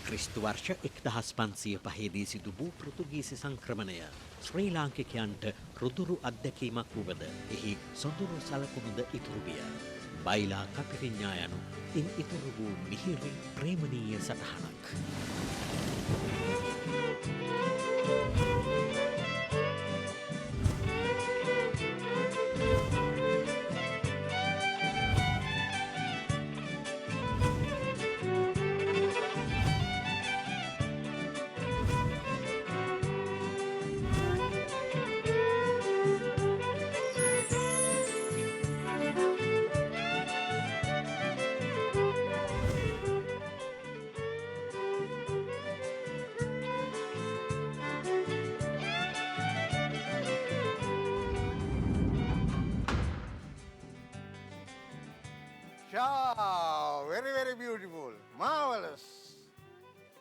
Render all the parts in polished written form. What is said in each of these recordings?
ක්‍රිස්තු වර්ෂ 1505දී සිදු වූ පෘතුගීසි සංක්‍රමණය ශ්‍රී ලාංකිකයන්ට රුදුරු අත්දැකීමක් වුවද එහි සොඳුරු සලකුණුද ඉතුරු විය. බයිලා කපිරිඤ්ඤා යනු ඉන් ඉතුරු වූ මිහිරි ප්‍රේමණීය සටහනක්. Very, very beautiful. Marvelous.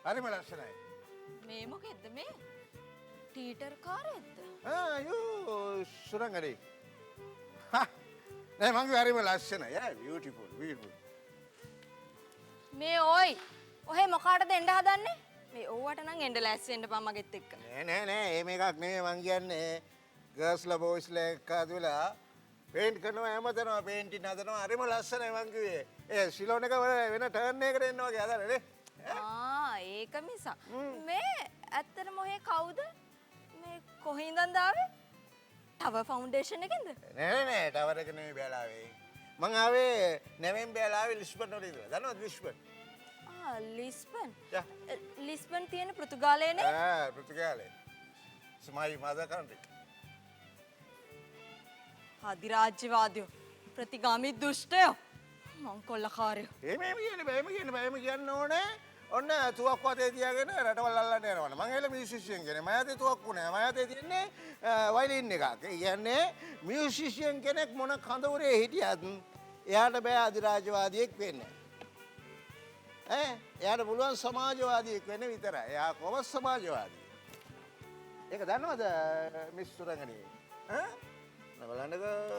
හරිම ලස්සනයි. මේ මොකෙද්ද මේ? ටීටර් කාරයක්ද? සුරංගනේ. නෑ මං හරිම ලස්සනයි. Yeah, beautiful, beautiful. මේ ඔයි. ඔහෙ මොකාටද එන්න හදන්නේ? මේ ඕවට නම් එන්න ලෑස්ති වෙන්න පන් මගෙත් එක්ක. නෑ එහෙම එකක් නෙමෙයි මං කියන්නේ. ගර්ල්ස්ලා බොයිස්ලා එක්කද වෙලා පේන්ට් කරනවා හැමතැනම පේන්ටින් හදනවා හරිම ලස්සනයි මං කිව්වේ. ඒ සිලෝන් එක වෙන ටර්න් එකකට එන්න වගේ හදලා නේ. ඒක මිසා. මේ ඇත්තටම ඔහෙ කවුද? මේ කොහින්දන්ද ආවේ? ටවර් ෆවුන්ඩේෂන් එකෙන්ද? නෑ ටවර් එක නෙමෙයි බැලාවේ. මං ආවේ නැවෙන් බැලාවේ ලිස්බන් වල ඉඳලා. දන්නවද ලිස්බන්? ලිස්බන්? ලිස්බන් තියෙන පෘතුගාලයේ නේ? පෘතුගාලයේ. It's my mother country. අධිරාජ්‍යවාදයෝ ප්‍රතිගාමී දුෂ්ටයෝ මංකොල්ලකාරයෝ එහෙම කියන්න ඕනේ. ඔන්න තුවක්කු අතේ තියාගෙන රටවල් අල්ලන්න යනවනේ. මං හෙල මියුසිෂියන් කෙනෙක්. මම අතේ තුවක්කු නෑ. මම අතේ තියන්නේ වයලින් එකක්. ඒ කියන්නේ මියුසිෂියන් කෙනෙක් මොන කඳවුරේ හිටියත් එයාට බෑ අධිරාජ්‍යවාදියෙක් වෙන්න. එයාට පුළුවන් සමාජවාදියෙක් වෙන්න විතරයි. එයා කොහොමද සමාජවාදී? ඒක දන්නවද මිස් සුරංගනී? බලන්නකෝ.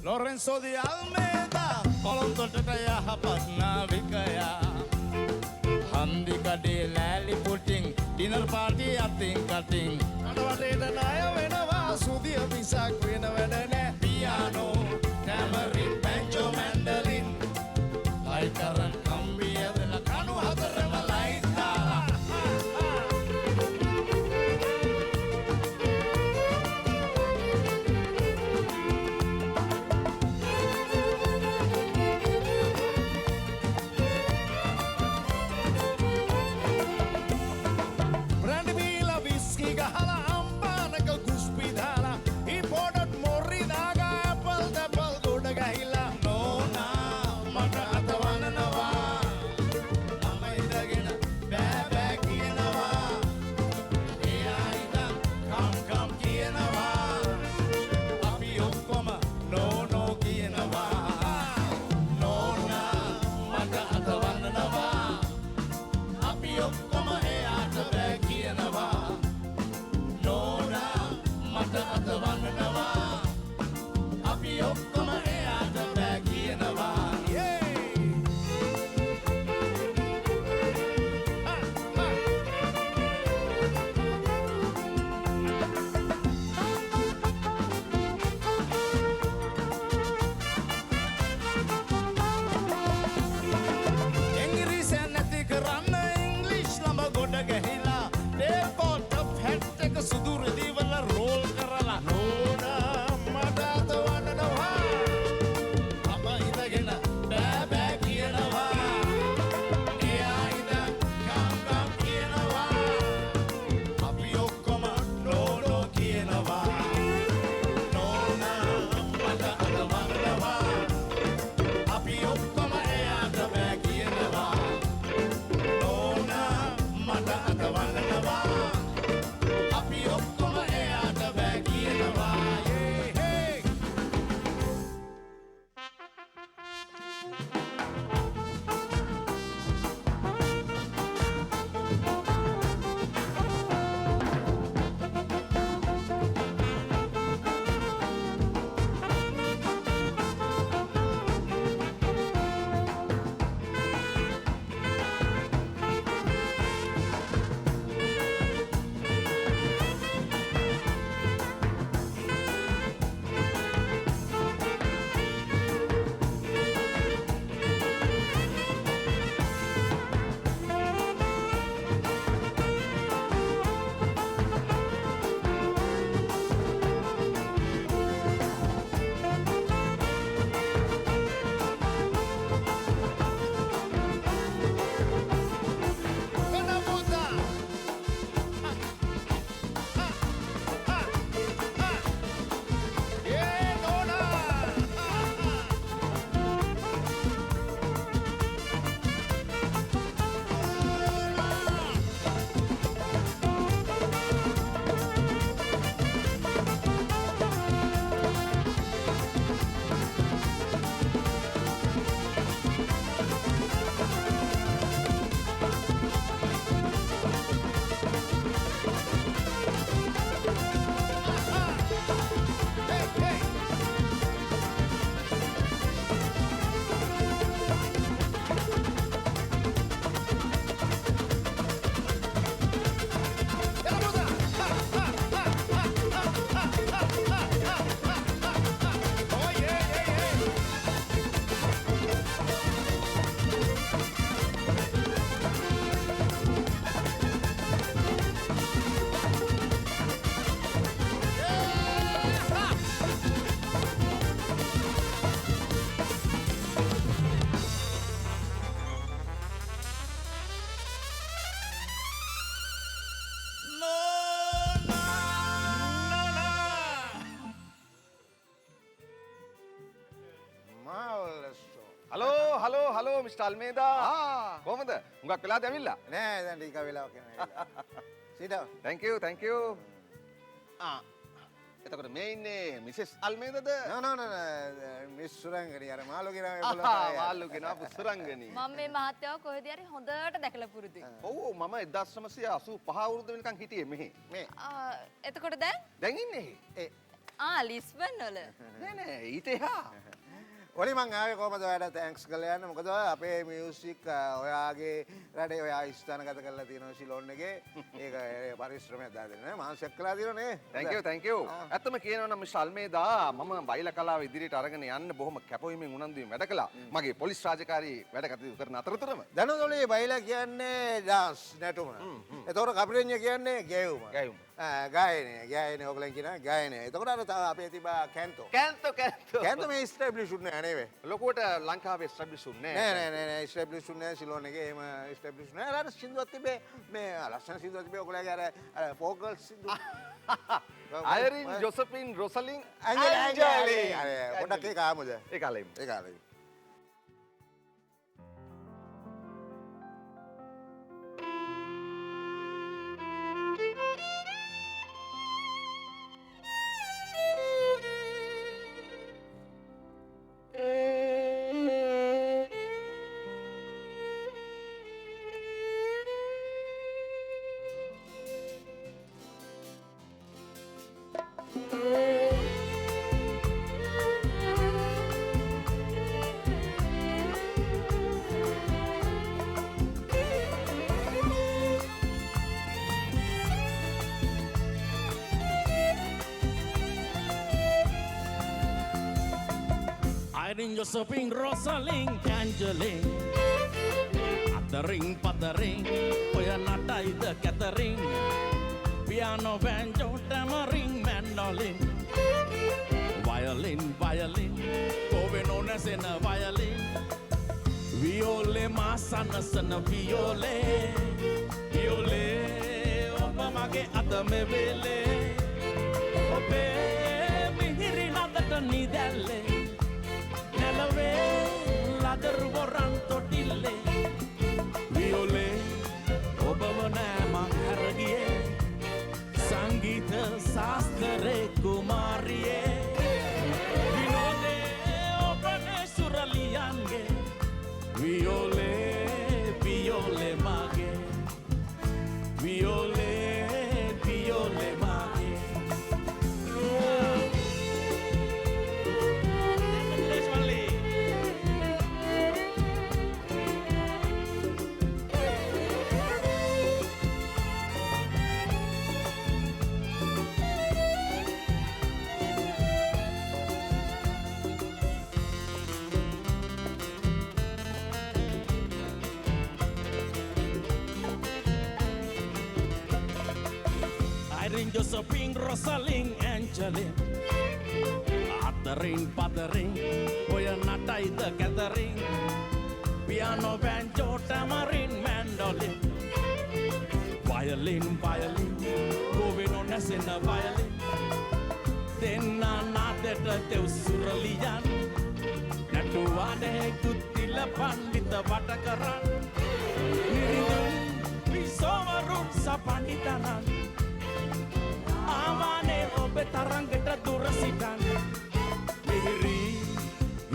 Lorenzo de Almeida, Colombo යහපත් නාවිකයා හන්දි කඩේ ලෑලි පුටින් ඩිනර් පාටි අතින් කටින් කඩවටේට ණය වෙනවා සුදිය මිසක් වෙන වැඩ නෑ පියානෝ ටැමරින් බැන්ජෝ මැන්ඩලින් ලයි කරන් කම්බිය දෙල කණු හතරම ලයිට් දාලා ගහලා අම්බා මිස්ටර් අල්මේදා. කොහමද? හුඟක් වෙලාද ඇවිල්ලා? නෑ දැන් ටික වෙලාවක් යනවා. sit down. thank you. එතකොට මේ ඉන්නේ මිසස් අල්මේදාද? no මිස් සුරංගනි අර මාළුගේ නම මාළුගේ නම සුරංගනි. මම මේ මහත්තයාව කොහෙද හරි හොඳට දැකලා පුරුදුයි. ඔව් මම 1985 අවුරුද්ද වෙනකන් හිටියේ මෙහි. මේ එතකොට දැන් ඉන්නේ ලිස්බන් වල. නෑ ඊට එහා. ඔලි මං ආවේ කොහමද ඔයාලට තෑන්ක්ස් කරලා යන්න. මොකද අපේ මියුසික් ඔයාගේ රටේ ඔයා ස්ථානගත කරලා තියෙනවා සිලෝන් එකේ. ඒක පරිශ්‍රමයක් දාලා දෙන්න මාසයක් කළා තියෙනවා නේ. thank you. ඇත්තම කියනවා නම් මිස්ටර් අල්මේදා මම බයිලා කලාව ඉදිරියට අරගෙන යන්න බොහොම කැපවීමෙන් උනන්දුවෙන් වැඩ කළා. මගේ පොලිස් රාජකාරී වැඩ කටයුතු කරන අතරතුරම දනදොලේ බයිලා කියන්නේ ඩාන්ස් නැටුම. එතකොට කපිරඤ්ඤ කියන්නේ ගැයුම. ගායනය ඔයගලන් කියන ගායනය. එතකොට අර තව අපේ තිබා කැන්තෝ. කැන්තෝ මේ ස්ටැබ්ලිෂ් උන්නේ නෙවෙයි. ලොකුවට ලංකාවේ ස්ටැබ්ලිෂ් උන්නේ නෑ ස්ටැබ්ලිෂ් උන්නේ සිලෝන් එකේ එහෙම ස්ටැබ්ලිෂ් නෑ. අර සින්දුවක් තිබේ මේ ලස්සන සින්දුවක් තිබේ ඔයගලගේ අර ෆෝකල් සින්දු. අයරින් ජොසපින් රොසලින් ඇන්ජලි. අර පොඩක් ඒක ආමුද? ඒ කාලෙම. Irene Josephine Rosalind Angeline අතරින් පතරින් ඔය නටයිද Catherine piano banjo tamarind mandolin violin කොවෙනෝ නැසෙන violin වියෝලේ මාසනසන වියෝලේ ඔබ මගේ අත මෙවෙලේ ඔබේ මිහිරි නදට නිදැල්ලේ Ladder waran totille Viole ඔබව නෑ මං හැරගියේ සංගීත ශාස්ත්‍රේ කුමාරියේ විනෝදේ ඔබනේ සුරලියන්ගේ වියෝලේ මගේ වියෝලේ මගේ Irene Josephine Rosalind Angeline අතරින් පතරින් ඔය නටයිද Catherine piano banjo tamarind mandolin violin කොවෙනෝ නැසෙන violin දෙන්නා නාදට දෙව් සුරලියන් නටුවානේ කුත්තිල පණ්ඩිත වට කරන් නිරිඳුන් විසවරුන් සපණ්ඩිතනන් ආවානේ ඔබ තරංගට දුර සිටන් මිහිරි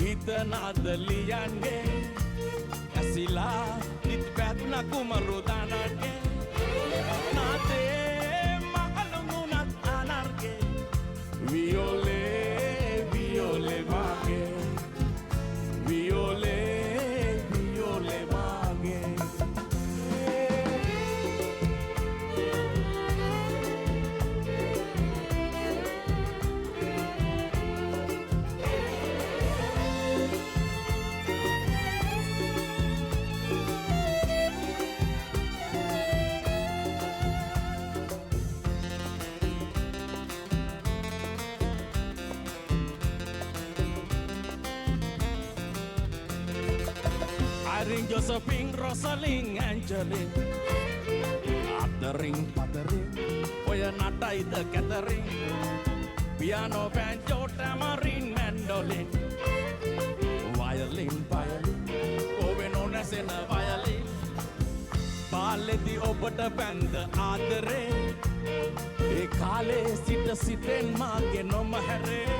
හිත නාදලියන්ගේ ඇසිලා නිත් පැත්න කුමරු දානගේ නාදේ මහලුමුණත් අනර්ගේ වියෝලේ මගේ වියෝලේ මගේ Irene Josephine Rosalind Angeline අතරින් පතරින් ඔය නටයිද Catherine piano banjo tamarind mandolin violin කොවෙනෝ රසෙන වයලින් පාලෙදි ඔබට බැන්ද ආදරේ ඒ කාලේ සිට සිතෙන් මාගේ නොමහැරේ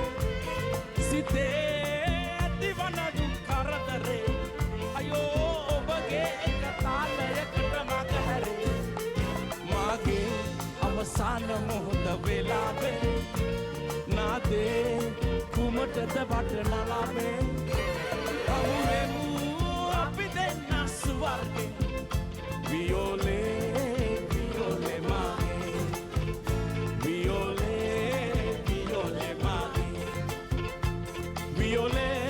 සිතේ ඇතිවන දුක් කරදරේ අයෝ ඔබගේ එක තාලයකට මග හැරේ මාගේ අවසාන මොහොත වෙලාවේ නාදේ කුමටද බට නලාවේ අහුවෙමු අපි දෙන්න ස්වර්ගේ වියෝලේ වියෝලේ මාගේ වියෝලේ වියෝලේ මාගේ වියෝලේ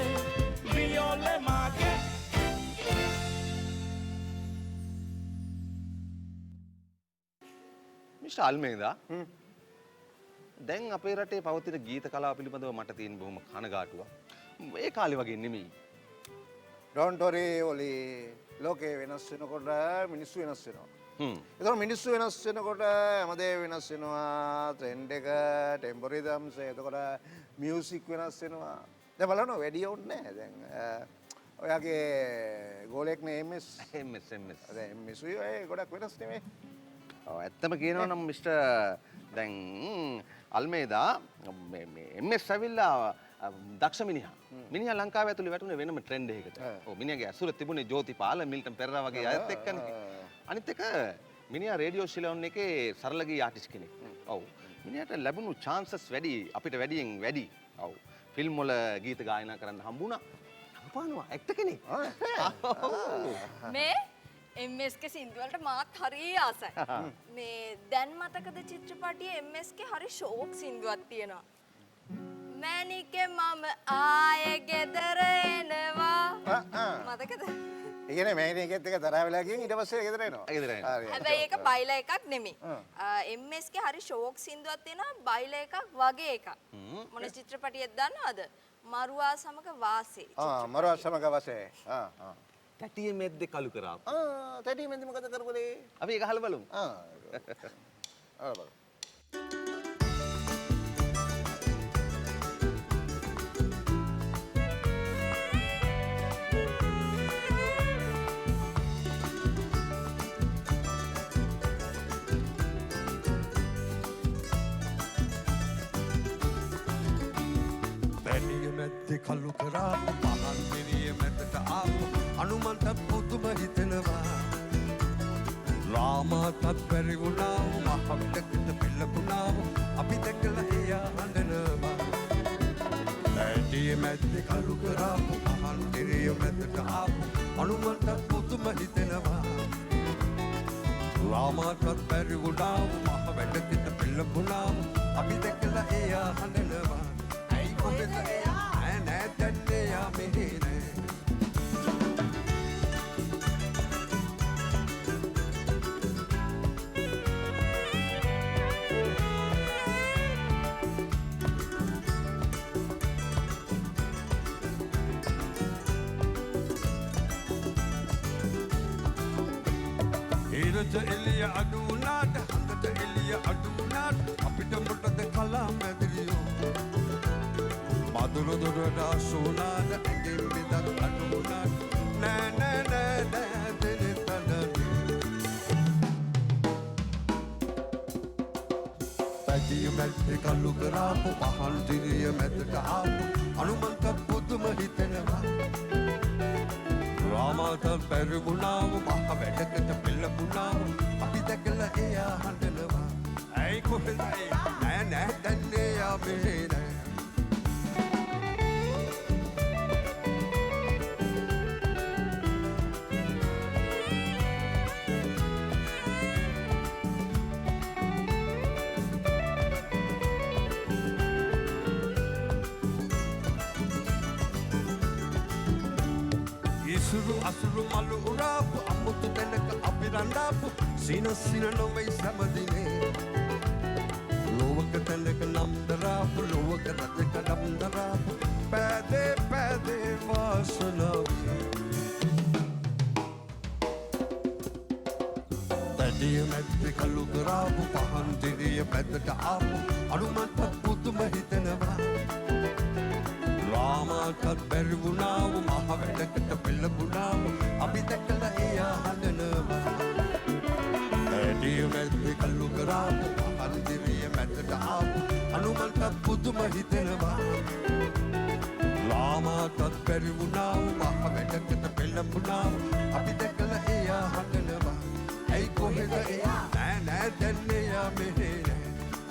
වියෝලේ මාගේ මිස්ටර් අල්මේදා දැන් අපේ රටේ පවතින ගීත කලාව පිළිබඳව මට තියෙන බොහොම කනගාටුවක්. ඒ කාලේ වගේ නෙමෙයි. ඩොන්ට් වරි ඔලි ලෝකේ වෙනස් වෙනකොට මිනිස්සු වෙනස් වෙනවා. ඒතකොට මිනිස්සු වෙනස් වෙනකොට හැමදේම වෙනස් වෙනවා. ට්‍රෙන්ඩ් එක, ටෙම්පොරිසම්ස්, එතකොට මියුසික් වෙනස් වෙනවා. දැන් බලන්න වැඩි ඕනේ නැහැ. දැන් ඔයාගේ ගෝලෙක් නේ MS. දැන් MS ඒ ගොඩක් වෙනස් නෙමෙයි. ඔව් ඇත්තම කියනවා නම් මිස්ටර් දැන් අල්මේදා MS ඇවිල්ලා දක්ෂ මිනිහා. මිනිහා ලංකාවේ ඇතුලේ වැටුනේ වෙනම ට්‍රෙන්ඩ් එකකට. ඔව් මිනිහාගේ ඇසුර තිබුණේ ජෝතිපාල, මිල්ටන් පෙරේරා වගේ අයත් එක්කනේ. අනිත් එක මිනිහා රේඩියෝ සිලොන් එකේ සරල ගී ආටිස්ට් කෙනෙක්. ඔව්. මිනිහාට ලැබුණු chances වැඩි අපිට වැඩියෙන් වැඩි. ඔව්. ෆිල්ම් වල ගීත ගායනා කරන්න හම්බුණා. අපානවා ඇක්ටර් කෙනෙක්. මේ MS ගේ සින්දු වලට මාත් හරි ආසයි. මේ දැන් මතකද චිත්‍රපටියේ MS ගේ හරි ෂෝක් සින්දුවක් තියෙනවා. මැනිකේ මම ආයේ ගෙදර එනවා. මතකද? ඒ කියන්නේ මෑණිකෙත් එක තරහ වෙලා ගියන් ඊට පස්සේ ගෙදර එනවා. හැබැයි ඒක බයිලා එකක් නෙමෙයි. MS ගේ හරි ෂෝක් සින්දුවක් තියෙනවා බයිලා එකක් වගේ එකක්. මොන චිත්‍රපටියක්ද දන්නවද? මරුවා සමග වාසේ. මරුවා සමග වාසේ. තැටියේ මැද්දේ කලු කරා. තැටියේ මැද්දේ මොකද කරපුවේ? අපි ඒක අහලා බලමු. බලමු. කලු කරාපු පහන් පිරිය මැදට ආපු අනුමන්ට පුදුම හිතෙනවා රාමාටත් බැරි වුණා මහවිටකට පෙළඹුණා අපි දැකලා එයා හඬනවා ඇඩිය මැද්දේ කලු කරාපු පහන් පිරිය මැදට ආපු අනුමන්ට පුදුම හිතෙනවා රාමාටත් බැරි වුණා මහවිටකට පෙළඹුණා අපි දැකලා එයා හඬනවා ඇයි කොහෙද එයා ඉරට එළිය අඩු වුණාට හඳට එළිය අඩු වුණාට අපිට මොකද කලා මැදිරියෝ මදුරු දුරට අසුණාට ඇඟෙන් බෙදක් අඩු වුණාට නෑ නෑ නෑ නෑ දෙලේ තනනේ පැටිය මැද්දේ කලු කරාපු පහන් දිරිය මැදට ආපු අනුමන්ත පුදුම හිතෙනවා රාමාට බැරි වුණාම මහ වැඩකට පෙළඹුණාම අපි දැකලා එයා හඬනවා ඇයි කොහෙද නෑ නෑ දන්නේ යා මෙහෙ නෑ අසුරු මලු උරාපු අමුතු තැනක අපි රණ්ඩාපු සින නොවෙයි සමදිනේ ලෝවක තැනක නම් දරාපු ලෝවක රජක නම් දරාපු පෑදේ පෑදේ වාසනාවේ පැටිය මැද්දේ කලු කරාපු පහන් දිරිය පැත්තට ආපු අනුමන්ත පුදුම හිතෙනවා ලාමාටත් බැරි වුණාව මහ වැඩකට පෙළඹුණාව අපි දැකලා එයා හඬනවා ඇඩිය මැද්දේ කල්ලු කරාපු අන්දිරිය මැදට ආපු අනුමල්ටත් පුදුම හිතෙනවා ලාමාටත් බැරි වුණාව මහ වැඩකට පෙළඹුණාව අපි දැකලා එයා හඬනවා ඇයි කොහෙද එයා නෑ නෑ දැන් එයා මෙහෙ නෑ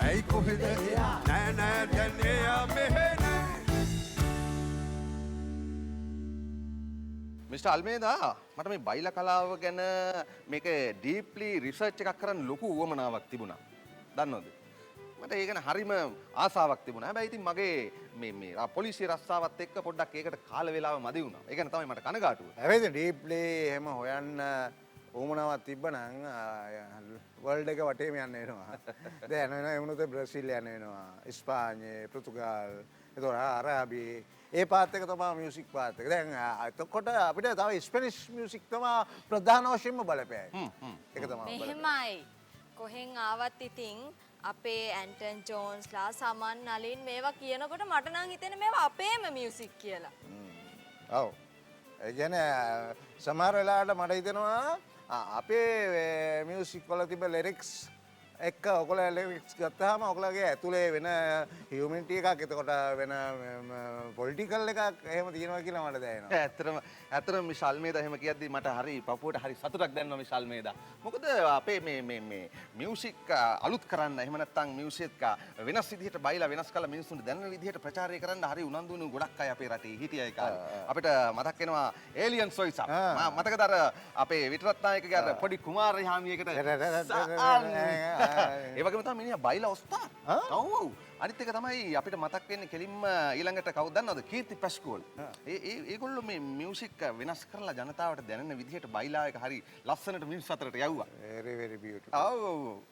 ඇයි කොහෙද එයා නෑ නෑ දැන් එයා මෙහෙ නෑ මිස්ටර් අල්මේදා මට මේ බයිලා කලාව ගැන මේක ඩීප්ලි රිසර්ච් එකක් කරන්න ලොකු උවමනාවක් තිබුණා. දන්නවද? මට ඒක ගැන හරිම ආසාවක් තිබුණා. හැබැයි ඉතින් මගේ මේ පොලිසිය රස්සාවත් එක්ක පොඩ්ඩක් ඒකට කාල වේලාව මදි වුණා. ඒ ගැන තමයි මට කනගාටුව. හැබැයි ඩීප්ලි එහෙම හොයන්න උවමනාවක් තිබ්බනම් වර්ල්ඩ් එක වටේම යන්න වෙනවා. දැන් යනවා එමුණුත් බ්‍රසීල් යන්න වෙනවා. ස්පාඤ්ඤේ, පෘතුගාල්, ඒතොර අරාබි ඒ පාත් එක තමයි මියුසික් පාත් එක. දැන් එතකොට අපිට තව ස්පැනිෂ් මියුසික් තමයි ප්‍රධාන වශයෙන්ම බලපෑයි. ඒක තමයි. මෙහෙමයි. කොහෙන් ආවත් ඉතින් අපේ ඇන්ටන් ජෝන්ස්ලා සමන් නලින් මේවා කියනකොට මට නම් හිතෙන්නේ මේවා අපේම මියුසික් කියලා. ඔව්. ඒ කියන්නේ සමහර වෙලාවට මට හිතෙනවා අපේ මියුසික් වල තිබෙන ලිරික්ස් එක්ක ඔයගොල්ලෝ ලිරික්ස් ගත්තාම ඔයගොල්ලෝගේ ඇතුලේ වෙන හියුමැනිටි එකක් එතකොට වෙන පොලිටිකල් එකක් එහෙම තියෙනවා කියලා මට දැනෙනවා. ඇත්තටම මිස් අල්මේදා එහෙම කියද්දි මට හරි පපුවට හරි සතුටක් දැනෙනවා මිස් අල්මේදා. මොකද අපේ මේ මියුසික් අලුත් කරන්න එහෙම නැත්නම් මියුසික් වෙනස් විදිහට බයිලා වෙනස් කළා මිනිස්සුන්ට දැනෙන විදිහට ප්‍රචාරය කරන්න හරි උනන්දු වෙන ගොඩක් අය අපේ රටේ හිටියා ඒ කාලේ. අපිට මතක් වෙනවා ඒලියන් සොයිසා. මතකද අර අපේ විතරත්නායකගේ අර පොඩි කුමාරි හාමියකට ඒ වගේම තමයි මිනිහා බයිලා ඔස්තාර්. ඔව්. අනිත් එක තමයි අපිට මතක් වෙන්නේ කෙලින්ම ඊළඟට කවුද දන්නවද? කීර්ති පැස්කෝල්. ඒගොල්ලෝ මේ මියුසික් වෙනස් කරලා ජනතාවට දැනෙන විදිහට බයිලා එක හරි ලස්සනට මිනිස් අතරට යවුවා. very beautiful. ඔව්.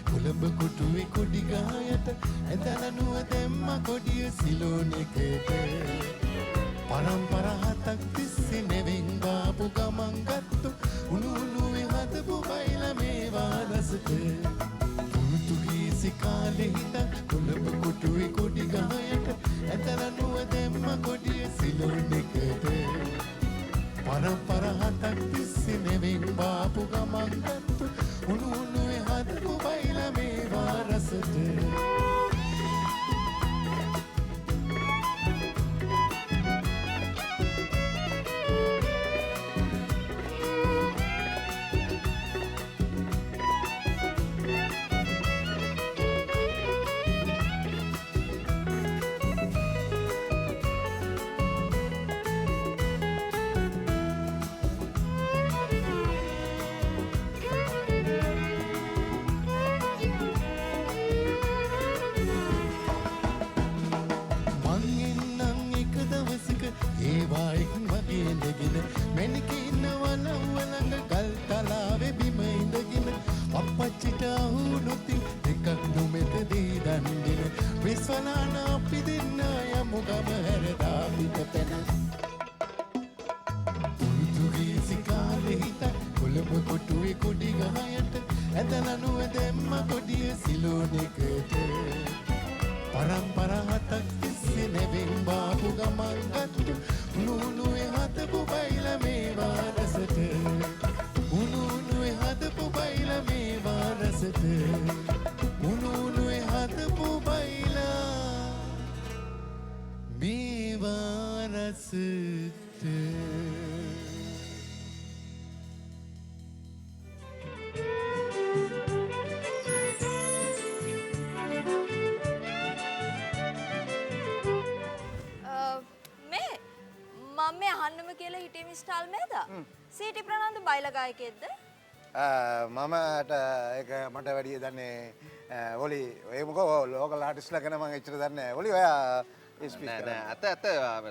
කොළඹ කොටුවේ කොඩි ගායට ඇදලනුව දෙම්ම කොඩිය සිලෝනෙකට පරම්පරා හතක් තිස්සේ නැවෙන් බාපු ගමන් ගත්තු උණු උණුවේ හදපු බයිල මේවා රසට පුරුතුගීසි කාලේ හිටන් කොළඹ කොටුවේ කොඩි ගායට ඇදලනුව දෙම්ම කොඩිය සිලෝනෙකට පරම්පරා හතක් තිස්සේ නැවෙන් බාපු ගමන් ගත්තු උණු උණුවේ හදපු බයිල මේවා රසට පරම්පරා ගමන් ගත්තු උණුනුවේ හදපු බයිල මේවා රසට උණුනුවේ හදපු බයිල මේවා රසට උණුනුවේ හදපු බයිලා මේවා රසට මේ අහන්නම කියලා හිටිය මිස්ටාල් මේද? සීටි ප්‍රනාන්දු බයිලා ගායකයෙක්ද? මමට ඒක මට වැඩිය දන්නේ ඔලි ඔය මොකෝ ලෝකල් ආටිස්ට්ලා ගැන මම එච්චර දන්නේ නැහැ. ඔලි ඔයා ස්පීක් කරන්නේ. ඇත්ත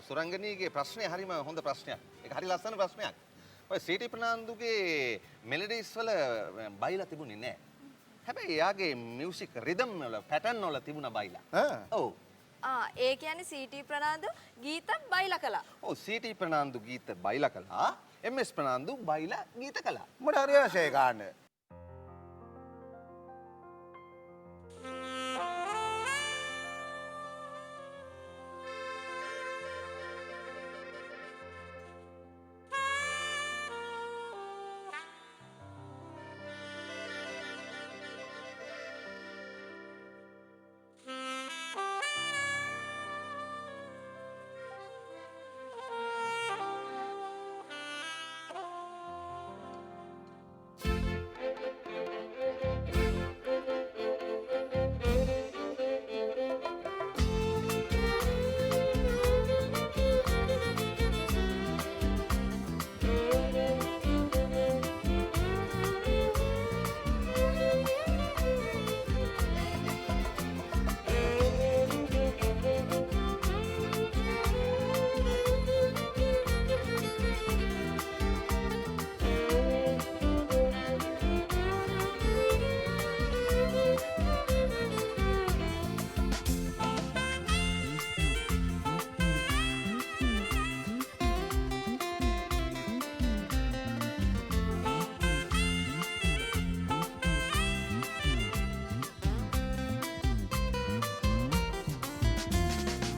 සුරංගනීගේ ප්‍රශ්නේ හරිම හොඳ ප්‍රශ්නයක්. ඒක හරි ලස්සන ප්‍රශ්නයක්. ඔය සීටි ප්‍රනාන්දුගේ මෙලඩිස් වල බයිලා තිබුණේ නැහැ. හැබැයි එයාගේ මියුසික් රිද්ම් වල පැටර්න් වල තිබුණා බයිලා. ඔව්. ඒ කියන්නේ සීටි ප්‍රනාන්දු ගීතත් බයිලා කළා. ඔව් සීටි ප්‍රනාන්දු ගීත බයිලා කළා. එම්.එස්. ප්‍රනාන්දු බයිලා ගීත කළා. මොකට හරි ආශය ගන්න.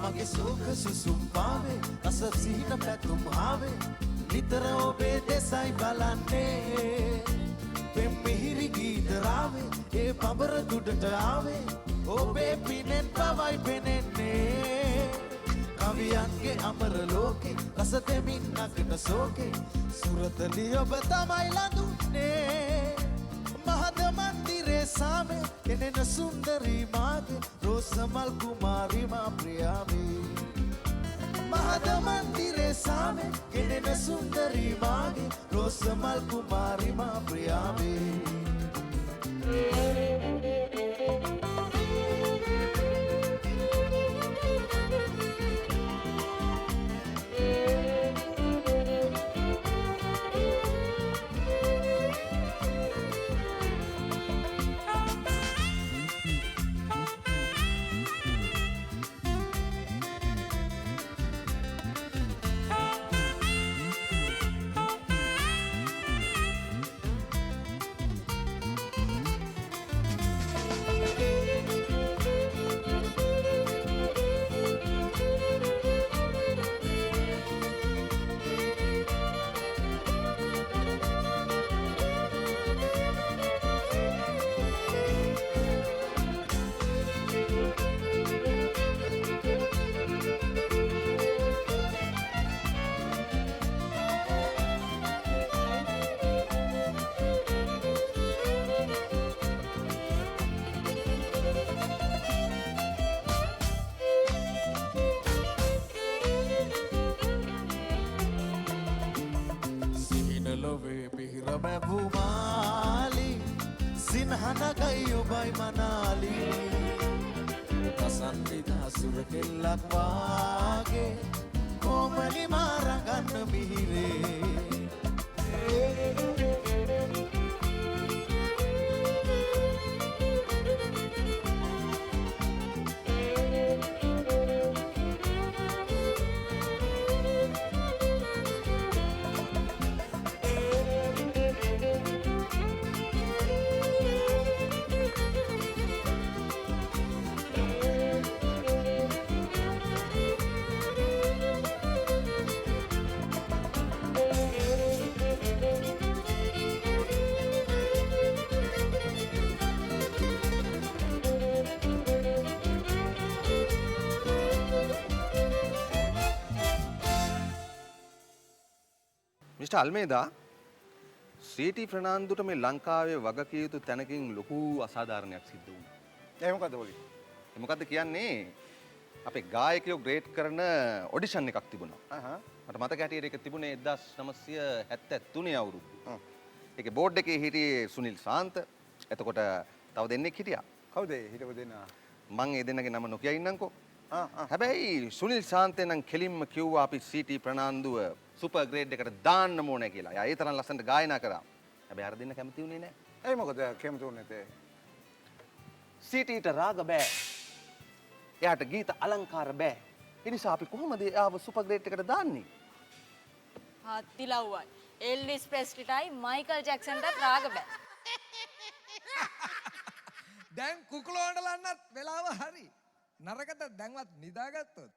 මගේ සෝක සුසුම් පාවේ රස සිහින පැතුම් ආවේ නිතර ඔබේ දෙසයි බලන්නේ පෙම් මිහිරි ගීත රාවේ ඒ පබර දුඩට ආවේ ඔබේ පිනෙන් පවයි පෙනෙන්නේ කවියන්ගේ අමර ලෝකේ රස දෙමින් නගන සෝකේ සුරතලි ඔබ තමයි ලඳුන්නේ මහද මන්දිරේ සාමේ කෙනෙන සුන්දරී මාගේ රෝසමල් කුමාරි මා ප්‍රියාවේ මහද මන්දිරේ සාමේ කෙනෙන සුන්දරී මාගේ රෝසමල් කුමාරි මා ප්‍රියාවේ සිනහනගයි ඔබයි මනාලි පසන්විදා සුරකෙල්ලක් වාගේ කොමලි මාරගන්න මිහිරේ මිස්ටර් අල්මේදා සීටි ප්‍රනාන්දුට මේ ලංකාවේ වගකිය යුතු තැනකින් ලොකු අසාධාරණයක් සිද්ධ වුණා. ඒ මොකද ඔලි? ඒ මොකද්ද කියන්නේ? අපේ ගායකයෝ ග්‍රේඩ් කරන ඔඩිෂන් එකක් තිබුණා. මට මතක හැටියට ඒක තිබුණේ 1973 අවුරුද්දේ. ඒකේ බෝඩ් එකේ හිටියේ සුනිල් ශාන්ත. එතකොට තව දෙන්නෙක් හිටියා. කවුද හිටපු දෙන්නා? මං ඒ දෙන්නගේ නම නොකිය ඉන්නම්කෝ. හැබැයි සුනිල් ශාන්තේ නම් කෙලින්ම කිව්වා අපි සීටි ප්‍රනාන්දුව සුපර් ග්‍රේඩ් එකට දාන්න ඕනේ කියලා. එයා ඒ තරම් ලස්සනට ගායනා කරා. හැබැයි අර දෙන්න කැමති වුණේ නැහැ. ඒ මොකද කැමති වුනේ නැතේ? සීටිට රාග බෑ. එයාට ගීත අලංකාර බෑ. ඒ නිසා අපි කොහොමද එයාව සුපර් ග්‍රේඩ් එකට දාන්නේ? හත්ති ලව්වයි. එල්විස් ප්‍රෙස්ලිටයි මයිකල් ජැක්සන්ටත් රාග බෑ. දැන් කුකුලෝන්ඩලන්නත් වෙලාව හරි. නරකට දැන්වත් නිදාගත්තොත්.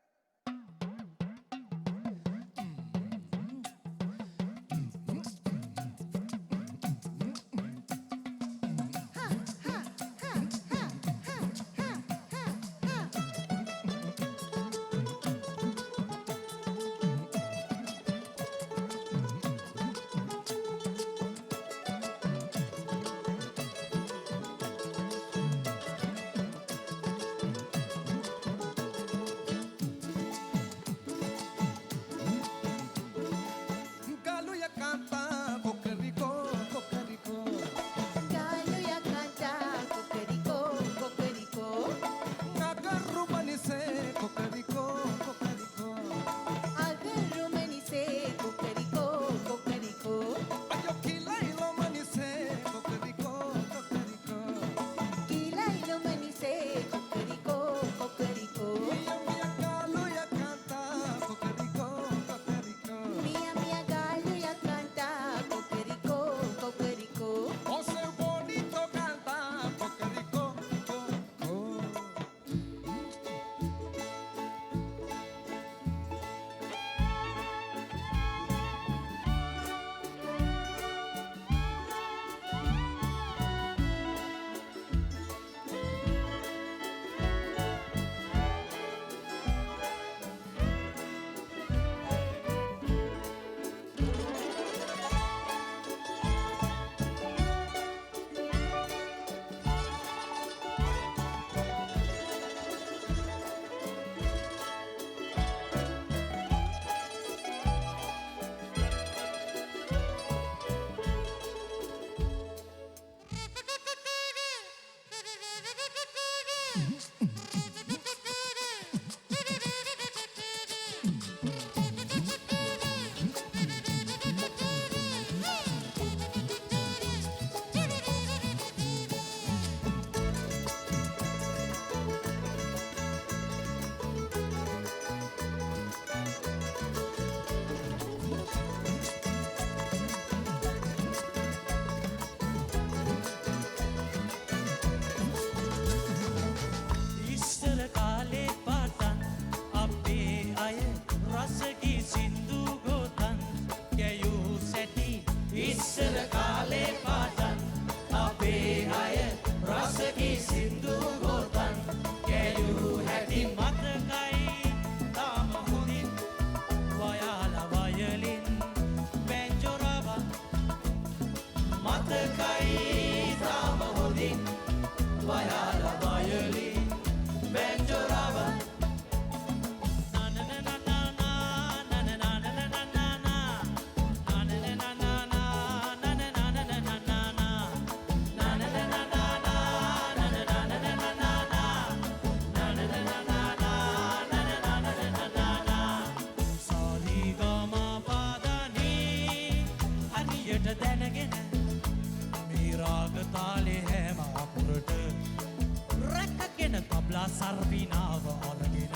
සර්විනාව අරගෙන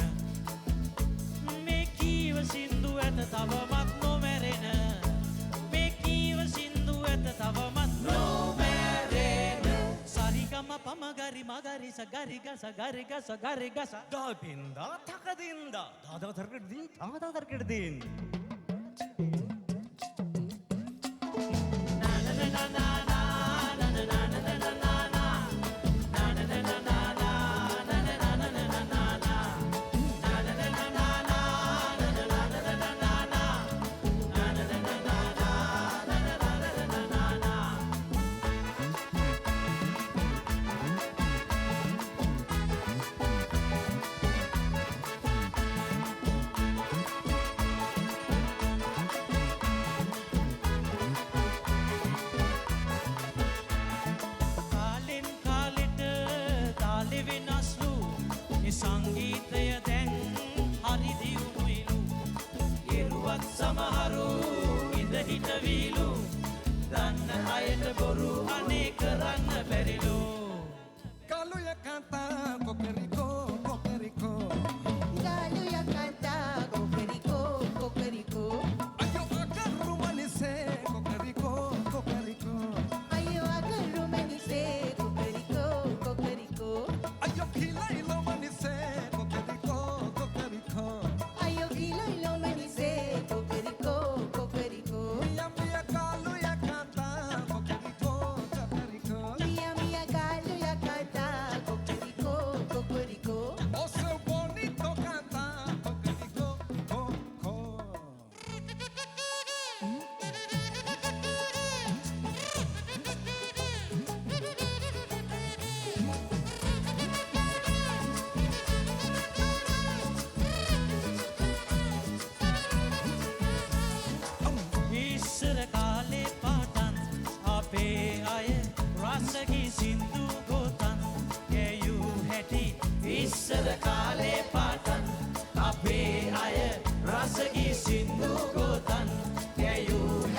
මේ කීව සින්දු ඇත තවමත් නොමැරෙන මේ කීව සින්දු ඇත තවමත් නොමැරෙන සරිගම පමගරි මගරි සගරිගස ගරිගස ගරිගස දාපින්දා තකදින්දා දාදා තර්කඩදින්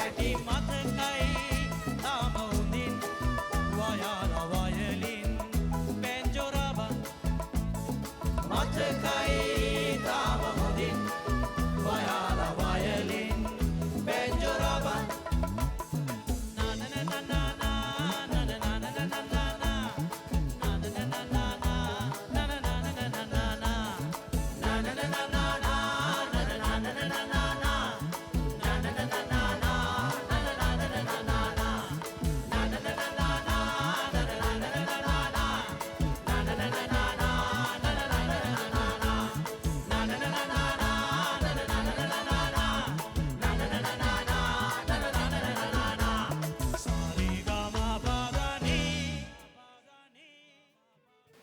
හැටි මතකයි තාම හොඳින් වයාලා වයලින් බැන්ජොරබ මතකයි තාම හොඳින් වයාලා වයලින් බැන්ජොරබ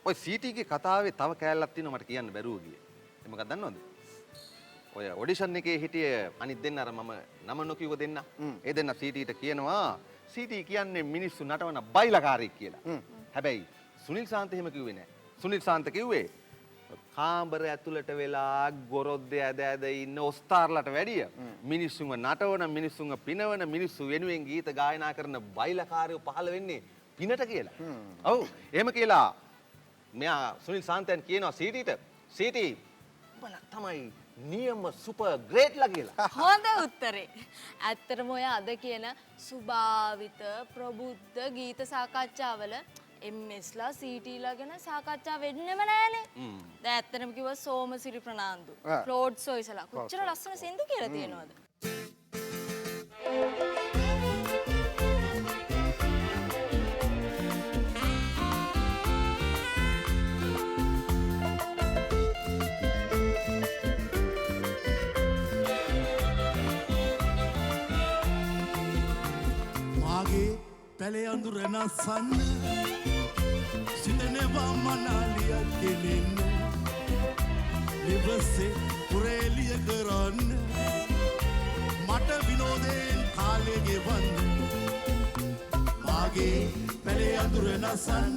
ඔය සීටීගේ කතාවේ තව කෑල්ලක් තියෙනවා මට කියන්න බැරුව ගියේ. ඒ මොකක්ද දන්නවද? ඔය ඔඩිෂන් එකේ හිටිය අනිත් දෙන්න අර මම නම නොකියව දෙන්න. ඒ දෙන්න සීටීට කියනවා සීටී කියන්නේ මිනිස්සු නටවන බයිලාකාරයෙක් කියලා. හැබැයි සුනිල් සාන්ත එහෙම කිව්වේ නෑ. සුනිල් සාන්ත කිව්වේ කාමර ඇතුළට වෙලා ගොරොද්ද ඇද ඇද ඉන්න ඔස්තාර්ලට වැඩිය මිනිස්සුන්ව නටවන මිනිස්සුන්ව පිනවන මිනිස්සු වෙනුවෙන් ගීත ගායනා කරන බයිලාකාරයෝ පහළ වෙන්නේ පිනට කියලා. ඔව් එහෙම කියලා මෙයා සුනිල් සාන්තයන් කියනවා සීටීට සීටී උඹලා තමයි නියම සුපර් ග්‍රේට්ලා කියලා. හොඳ උත්තරේ. ඇත්තටම ඔය අද කියන සුභාවිත ප්‍රබුද්ධ ගීත සාකච්ඡාවල MS-ලා CT-ලා ගැන සාකච්ඡා වෙන්නෙම නෑනේ. දැන් ඇත්තටම කිව්වා සෝමසිරි ප්‍රනාන්දු, ක්ලෝඩ් සොයිසලා කොච්චර ලස්සන සින්දු කියලා තියෙනවද? පැලේ අඳුර නසන්න සිතනවා මනාලියක් කෙනෙන්න නිවසේ පුරේලිය කරන්න මට විනෝදයෙන් කාලය ගෙවන්න මාගේ පැලේ අඳුර නසන්න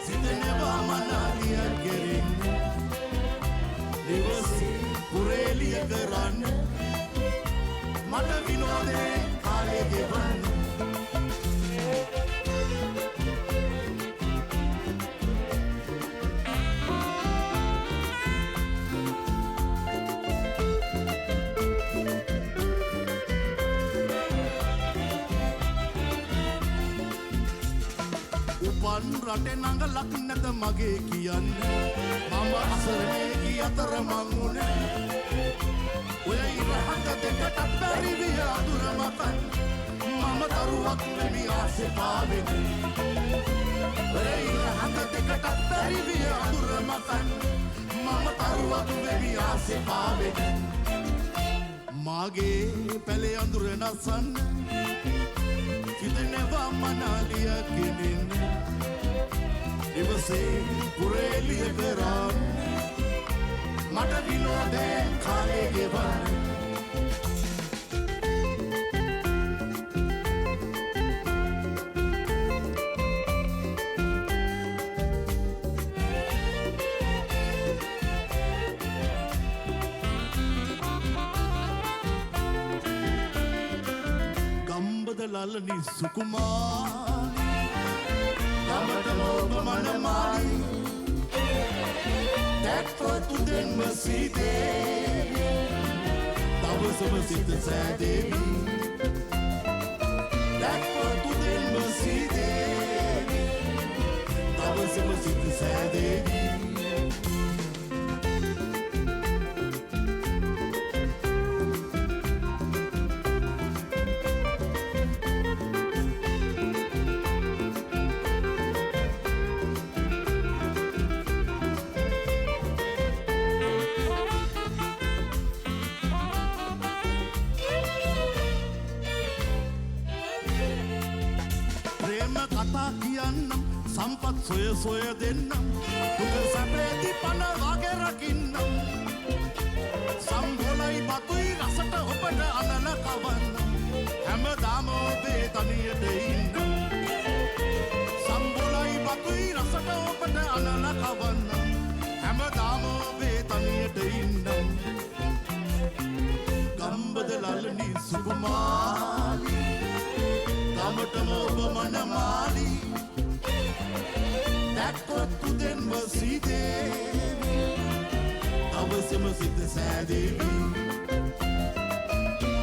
සිතනවා මනාලියක් කෙනෙන්න නිවසේ පුරේලිය කරන්න මට විනෝදයෙන් කාලය ගෙවන්න රටේ නඟලක් නැත මගේ කියන්න මම අසරණේ කී අතර මං උනේ ඔය ඉරහඟ දෙකට බැරි විය අඳුර මකන් මම දරුවක් නෙමි ආසේ පාවෙන්නේ ඔය ඉරහඟ දෙකට බැරි විය අඳුර මකන් මම දරුවක් නෙමි ආසේ පාවෙන්නේ මාගේ පැලේ අඳුර නසන්න කිදෙනවා මනාලිය කෙනෙන්න ඉවසේ පුරේලිය කරන්න මට විනෝදයෙන් කාලය ගෙවන්න ගම්බද ලලනි සුකුමාරි ගමට ලෝක මනමාලි දැක්කොතු දෙන්ම සීදේවි දවසම සිත සෑදේවි දැක්කොතු දෙන්ම සීදේවි දවසම සිත සෑදේවි සම්පත් සොය සොය දෙන්නම් දුක සැපේති පන වගේ රකින්නම් සම්බොලයි බතුයි රසට ඔබට අනල කවන්නම් හැමදාම ඔබේ තනියට ඉන්නම් සම්බොලයි බතුයි රසට ඔබට අනල කවන්නම් හැමදාම ඔබේ තනියට ඉන්නම් ගම්බද ලලනි සු කුමාලි තමටම ඔබ මනමාලි දැක්කොත්තු දෙන්ව සීදේවි අවසම සිත සෑදේවි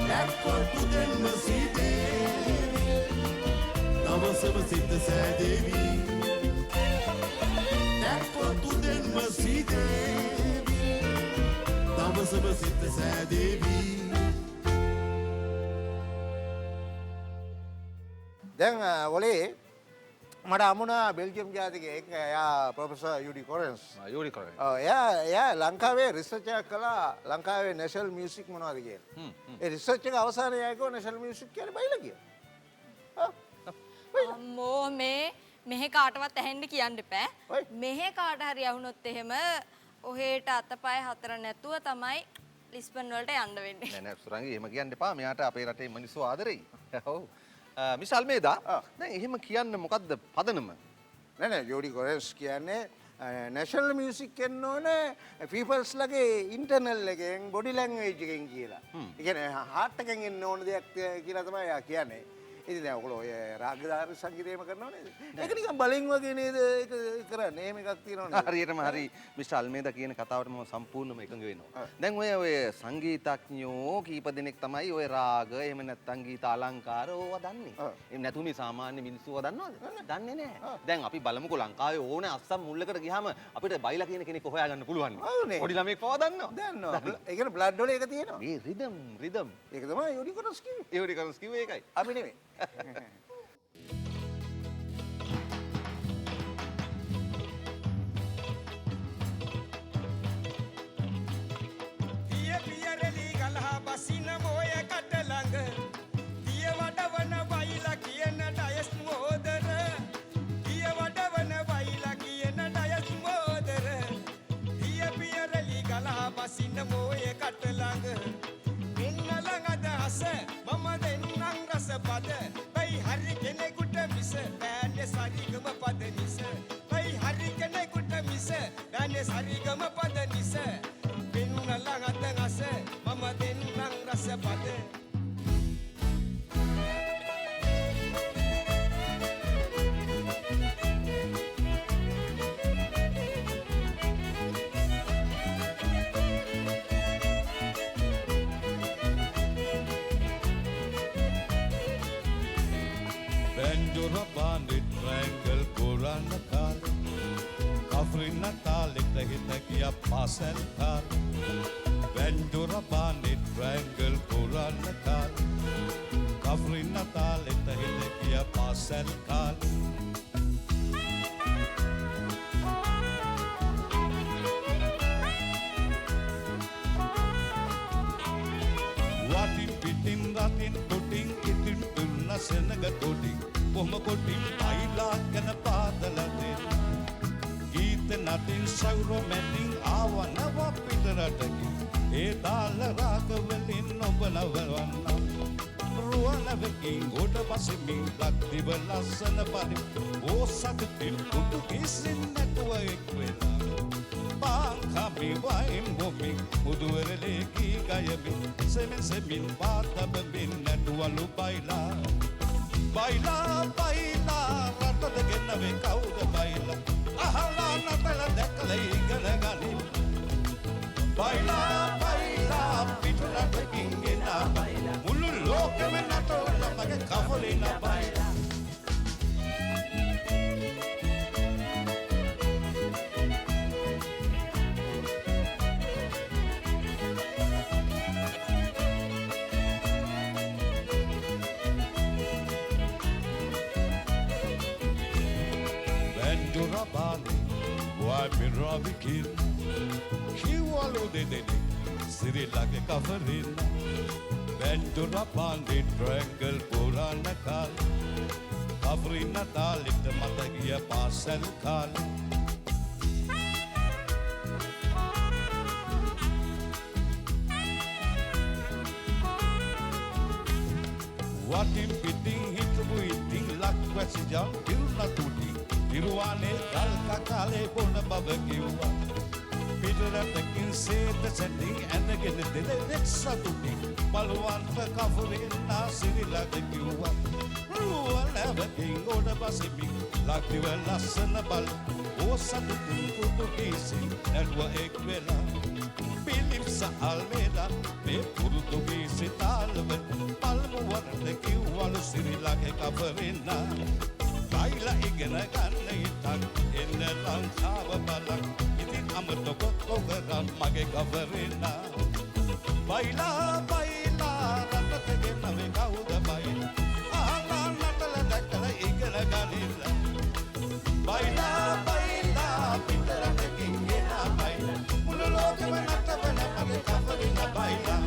දැක්කොත්තු දෙන්ව සීදේවි අවසම සිත සෑදේවි දැක්කොත්තු දෙන්ව සීදේවි අවසම සිත සෑදේවි දැන් ඔලේ මට අමුණා බෙල්ජියම් ජාතිකයෙක් එයා ප්‍රොෆෙසර් යුඩි කොරන්ස්. යෝඩි කරන්නේ. එයා ලංකාවේ රිසර්ච් එකක් කළා ලංකාවේ නැෂනල් මියුසික් මොනවද කියලා. ඒ රිසර්ච් එක අවසානයේ ආයකෝ නැෂනල් මියුසික් කියලා බයිලා කියලා. අම්මෝ මෙහෙ කාටවත් ඇහෙන්න කියන්න එපා. ඔයි. මෙහෙ කාට හරි ඇහුනොත් එහෙම ඔහෙට අතපය හතර නැතුව තමයි ලිස්බන් වලට යන්න වෙන්නේ. නෑ නෑ සුරංගි එහෙම කියන්න එපා. මෙයාට අපේ රටේ මිනිස්සු ආදරෙයි. ඔව්. මිස් අල්මේදා දැන් එහෙම කියන්න මොකද්ද පදනම? නෑ යෝඩි කොරන්ස් කියන්නේ නැෂනල් මියුසික් එන්න ඕනේ පීපල්ස් ලගේ ඉන්ටර්නල් එකෙන් බොඩි ලැන්ග්වේජ් එකෙන් කියලා. ඒ කියන්නේ හાર્ට් එකෙන් එන්න ඕන දෙයක් කියලා තමයි එයා කියන්නේ. ඉතින් දැන් ඔයගොල්ලෝ ඔය රාගධාරී සංගීතයම කරනව නේද? ඒක නිකන් බලෙන් වගේ නේද ඒක කරන්නේ. එහෙම එකක් තියෙනවනේ. හරියටම හරි මිස්ටර් අල්මේදා කියන කතාවට මම සම්පූර්ණයෙන්ම එකඟ වෙනවා. දැන් ඔය සංගීතඥයෝ කීප දෙනෙක් තමයි ඔය රාග එහෙම නැත්නම් ගීත අලංකාර ඕවා දන්නේ. එහෙම නැතුව මේ සාමාන්‍ය මිනිස්සු ඕවා දන්නවද? දන්නේ නැහැ. දැන් අපි බලමුකෝ ලංකාවේ ඕනේ අස්සම් මුල්ලකට ගියාම අපිට බයිලා කියන කෙනෙක් හොයාගන්න පුළුවන්. පොඩි ළමෙක් පවා දන්නවා. දන්නවා. ඒ කියන්නේ බ්ලඩ් වල ඒක තියෙනවා. ඒ රිදම්. ඒක තමයි යෝඩි කොරන්ස් කිව්වේ. යෝඩි කරන්ස් කිව්වේ ඒකයි. අපි නෙමෙයි. දිය පියරලි ගලහා බසින මොය කට ළඟ දිය වඩවන වයිලා කියන ඩයස් මෝදර දිය වඩවන වයිලා කියන ඩයස් මෝදර දිය පියරලි ගලහා බසින මොය කට ළඟ මෙන්න ළඟද අස මම දෙන්නම් රස පද බයි හරි කෙනෙකුට මිස බෑනේ සරිගම පද නිස බයි හරි කෙනෙකුට මිස බෑනේ සරිගම පද නිස මෙන්න ළඟද අස මම දෙන්නම් රස පද Benjura bandit triangle purana kal Kafrin natal hita kiya pasel kal Benjura bandit triangle purana kal Kafrin natal hita kiya pasel kal Watin pitin ratin puting itin tunna senaga toding Pohma kotin aila kana padala den Geet natin sauro metin awana wapitaratakin E dala ragawalin nobalawanna Ruwana vekin goda pasimin lakdiva lasana panim O sakatin kutu kisin natuwa ekwela Kami wain bumi Uduerele ki gayamin Semin pata bambin Natualu baila Baila, baila Rata de genave kauda baila Ahala natala dekala igalagani Baila, baila Pitula de kingina baila Mulu loke me natola Mage kafolina baila Durabani, why be Ravikin? Kiwalu de Sri Lanka Kafarin, Durabani, Triangle Purana Kal, Kafrin Natal, the Matagia Pasel Kal. What in pitting, hit eating, luck, question, till not to Tiruane kal kakale pona baba kiwa Pit පිටරටකින් සේත සැටින් ඇනගෙන දෙදෙනෙක් සතුටින් බලවන්ත කවුරෙන්නා සිරිලද කිව්වා රුවලැවකින් ගොඩ බසිමින් ලක්දිව ලස්සන බල ඕ සතුටින් පුරුතුගීසින් නැටුව එක් වෙලා පිලිප්ස අල්මේඩා මේ පුරුතුගීසි තාලව පල්මුවරට කිව්වලු සිරිලගේ කවුරෙන්නා බයිලා ඉගෙන ගන්න ඉතක් එන්න ලංකාව බලක් ඉතින් අමතකොත් ඔකරම් මගේ කවරෙන්නා බයිලා බයිලා රටට ගෙනවේ කවුද බයිලා අහලා නටල දැකලා ඉගෙන ගනින්න බයිලා බයිලා පිටරටකින් ගෙනා බයිලා මුළු ලෝකෙම නටවන මගේ කවරෙන්නා බයිලා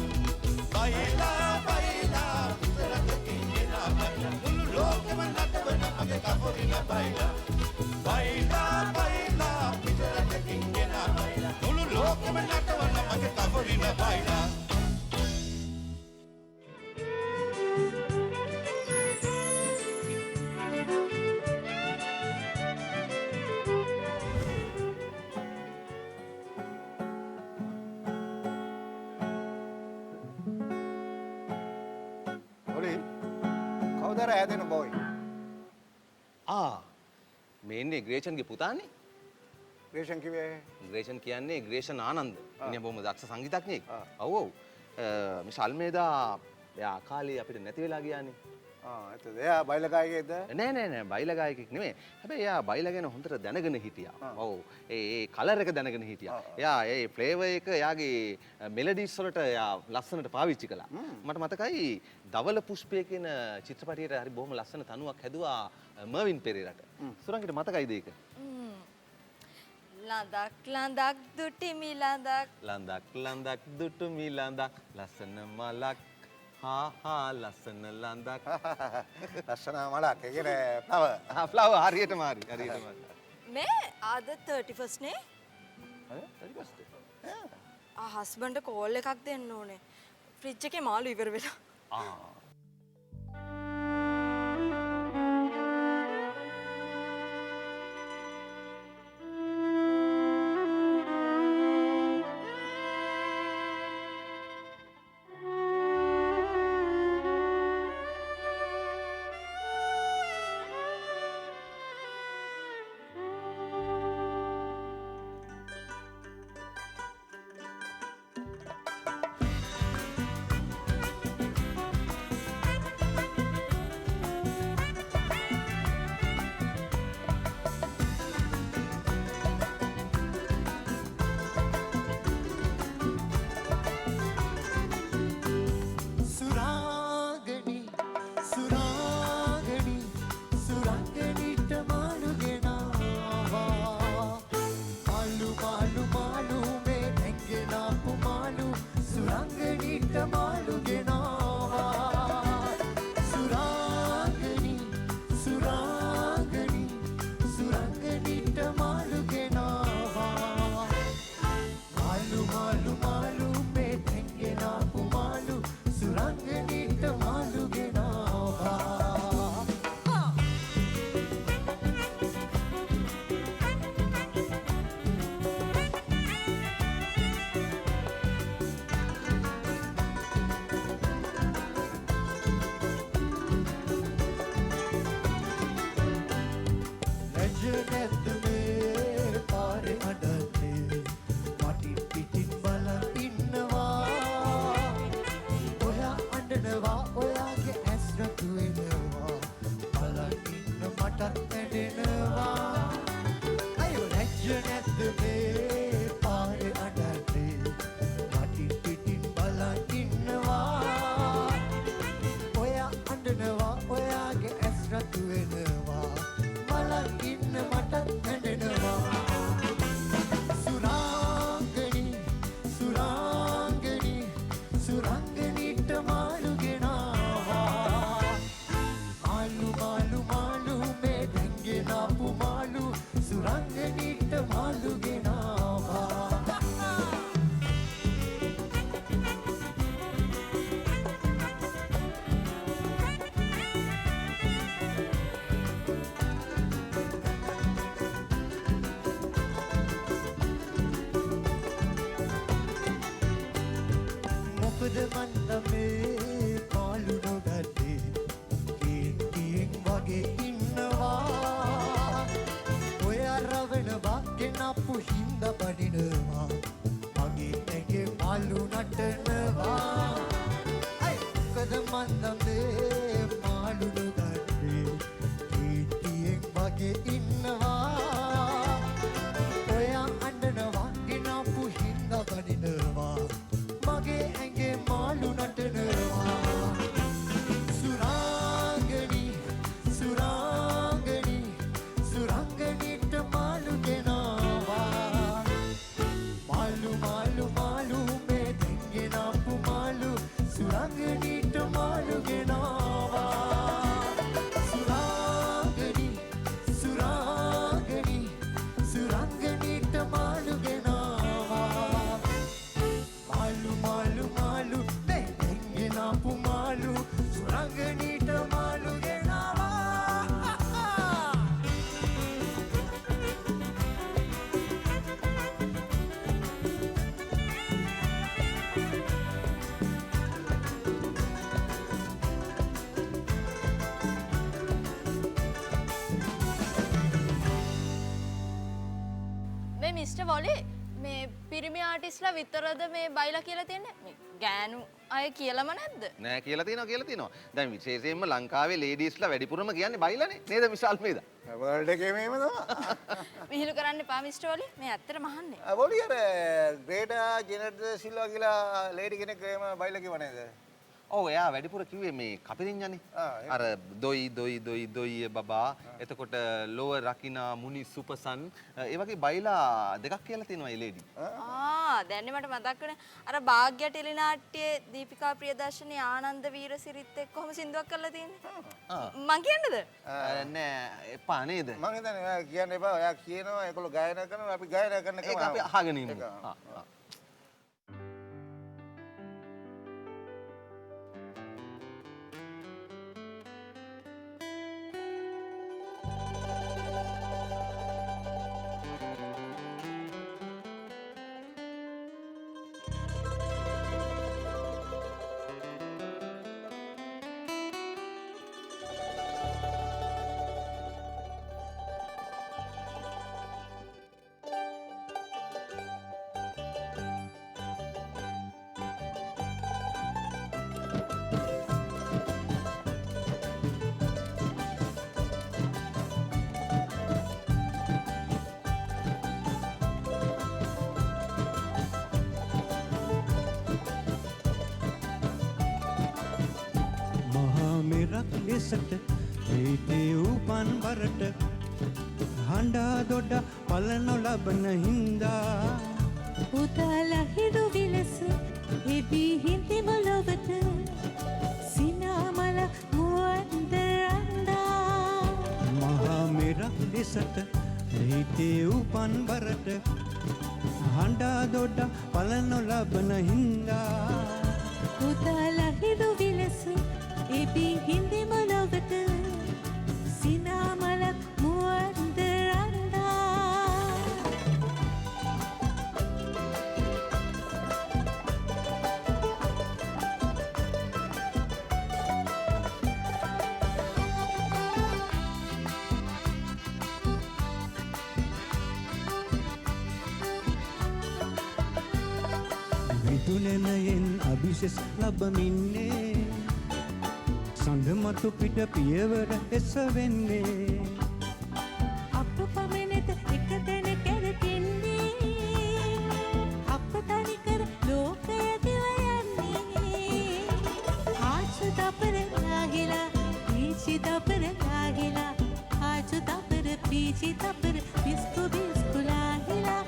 බයිලා බයිලා පිටරටකින් ගෙනා බයිලා මුළු ලෝකෙම නටවන මගේ කවරෙන්නා බයිලා බයිලා බයිලා පිටරටකින් ගෙනා බයිලා මුළු ලෝකෙම නටවන මගේ කවරෙන්නා බයිලා කවුදර ඇදෙන බොයි මේ ඉන්නේ ග්‍රේෂන්ගේ පුතානේ. ග්‍රේෂන් කිව්වේ ග්‍රේෂන් කියන්නේ ග්‍රේෂන් ආනන්ද. ඉන්නේ බොහොම දක්ෂ සංගීතඥයෙක්. ඔව් ඔව්. මිස් අල්මේදා එයා කාලේ අපිට නැති වෙලා ගියානේ. එතද එයා බයිලා ගායකයෙක්ද? නෑ බයිලා ගායකයෙක් නෙමෙයි. හැබැයි එයා බයිලා ගැන හොඳට දැනගෙන හිටියා. ඔව්. ඒ කලර් එක දැනගෙන හිටියා. එයා ඒ ෆ්ලේවර් එක එයාගේ මෙලඩිස් වලට එයා ලස්සනට පාවිච්චි කළා. මට මතකයි දවල පුෂ්පය කියන චිත්‍රපටයේ හරි බොහොම ලස්සන තනුවක් හැදුවා මර්වින් පෙරේරාට. සුරංගිට මතකයිද ඒක? ලඳක් ලඳක් දුටි මිලඳක් ලඳක් දුටු මිලඳක් ලස්සන මලක් හා ලස්සන ලඳක් ලස්සන මලක් ඒ කියන්නේ ෆ්ලවර් හරියටම හරියටම මේ අද 31st නේ අය 31st හස්බන්ඩ් කෝල් එකක් දෙන්න ඕනේ ෆ්‍රිජ් එකේ මාළු ඉවර වෙලා ඕලි මේ පිරිමි ආටිස්ලා විතරද මේ බයිලා කියලා තියෙන්නේ? මේ ගෑනු අය කියලාම නැද්ද? නෑ කියලා තියෙනවා. දැන් විශේෂයෙන්ම ලංකාවේ ලේඩීස්ලා වැඩිපුරම කියන්නේ බයිලානේ. නේද මිසල් මේද? වර්ල්ඩ් එකේ මේම තමයි. විහිළු කරන්න එපා මිස්ටර් ඕලි. මේ ඇත්තටම අහන්නේ. බොඩි අර ග්‍රේටා ජෙනට් සිල්වා කියලා ලේඩි කෙනෙක් එහෙම බයිලා කිව්ව නේද? ඔව් එයා වැඩිපුර කිව්වේ මේ කපිරින්ජනේ. අර දොයි බබා එතකොට ලෝව රකිනා මුනි සුපසන් ඒ වගේ බයිලා දෙකක් කියලා තියෙනවා ඒ ලේඩි. දැන් මට මතක් වුණේ අර භාග්‍ය ටෙලිනාට්‍යයේ දීපිකා ප්‍රියදර්ශනී ආනන්ද වීරසිරිත් එක්ක කොහොම සින්දුවක් කරලා තියෙන්නේ? මං කියන්නද? නෑ එපා නේද? මං හිතන්නේ ඔයා කියන්න එපා. ඔයා කියනවා ඒගොල්ලෝ ගායනා කරනවා අපි ගායනා කරන එක ඒක අපි අහගෙන ඉමු. මෙරක් ලෙසට හිතේ උපන් වරට හඬා දොඩ පල නොලබන හින්දා උදාලා හිරු විලස එබී හිඳි මොලොවට සිනාමල මුවන්ද රන්දා මහා මෙරක් ලෙසට හිතේ උපන් වරට හඬා දොඩ පල නොලබන හින්දා උදාලා හිරු විලස එබී හිඳි මොලොවට සිනාමලක් මුවන්ද රන්දා විදුලනයෙන් අභිෂෙස් ලබමින්නේ සඳමතු පිට පියවර එසවෙන්නේ අප පමණත එක තැන කැරකෙන්නේ අප තනිකර ලෝකය දිව යන්නේ ආචු දපර නාගිලා පීචි දපර නාගිලා ආචු දපර පීචි දපර බිස්කු බිස්කුලාහිලා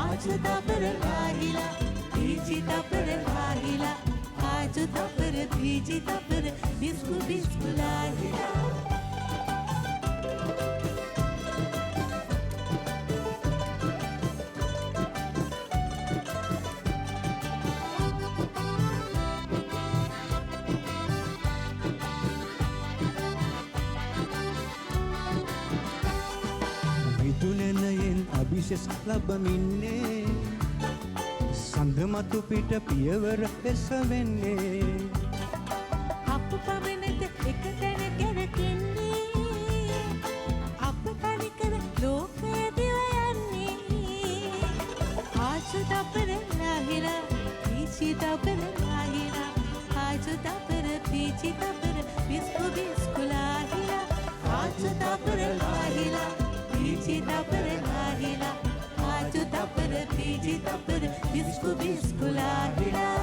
ආචු දපර නාගිලා පීචි දපර නාගිලා ආචු දපර පීචි දපර බිස්කු බිස්කුලාහිලා විදුලනයෙන් අභිෂෙස් ලබමින්නේ සඳමතු පිට පියවර එසවෙන්නේ අප පමණට එක තැන කැරකෙන්නේ අප තනිකර ලෝකය දිව යන්නේ ආචු දපර නාහිලා පීචි දපර නාහිලා ආචු දපර පීචි දපර බිස්කු බිස්කුලාහිලා ආචු දපර නාහිලා පීචි දපර නාහිලා ආචු දපර පීචි දපර බිස්කු බිස්කුලාහිලා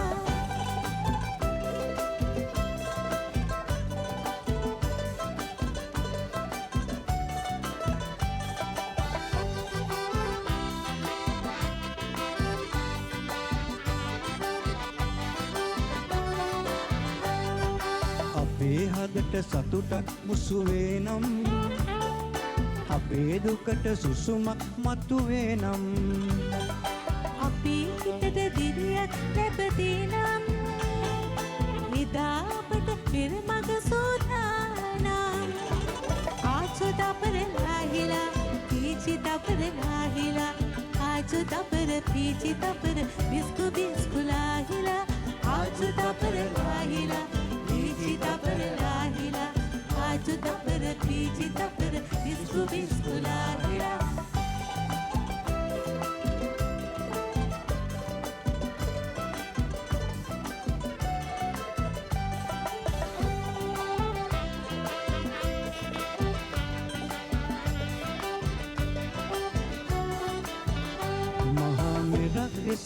අපේ හදට සතුටක් මුසුවේ නම් අපේ දුකට සුසුමක් මතුවේ නම් අපේ හිතට දිරියක් ලැබදී නම් එදා අපට පෙරමග සූදානම් ආචු දපර නාහිලා පීචි දපර නාහිලා ආචු දපර පීචි දපර බිස්කු බිස්කුලාහිලා ආචු දපර නාහිලා පීචි දපර නාහිලා ආචු දපර පීචි දපර බිස්කු බිස්කුලාහිලා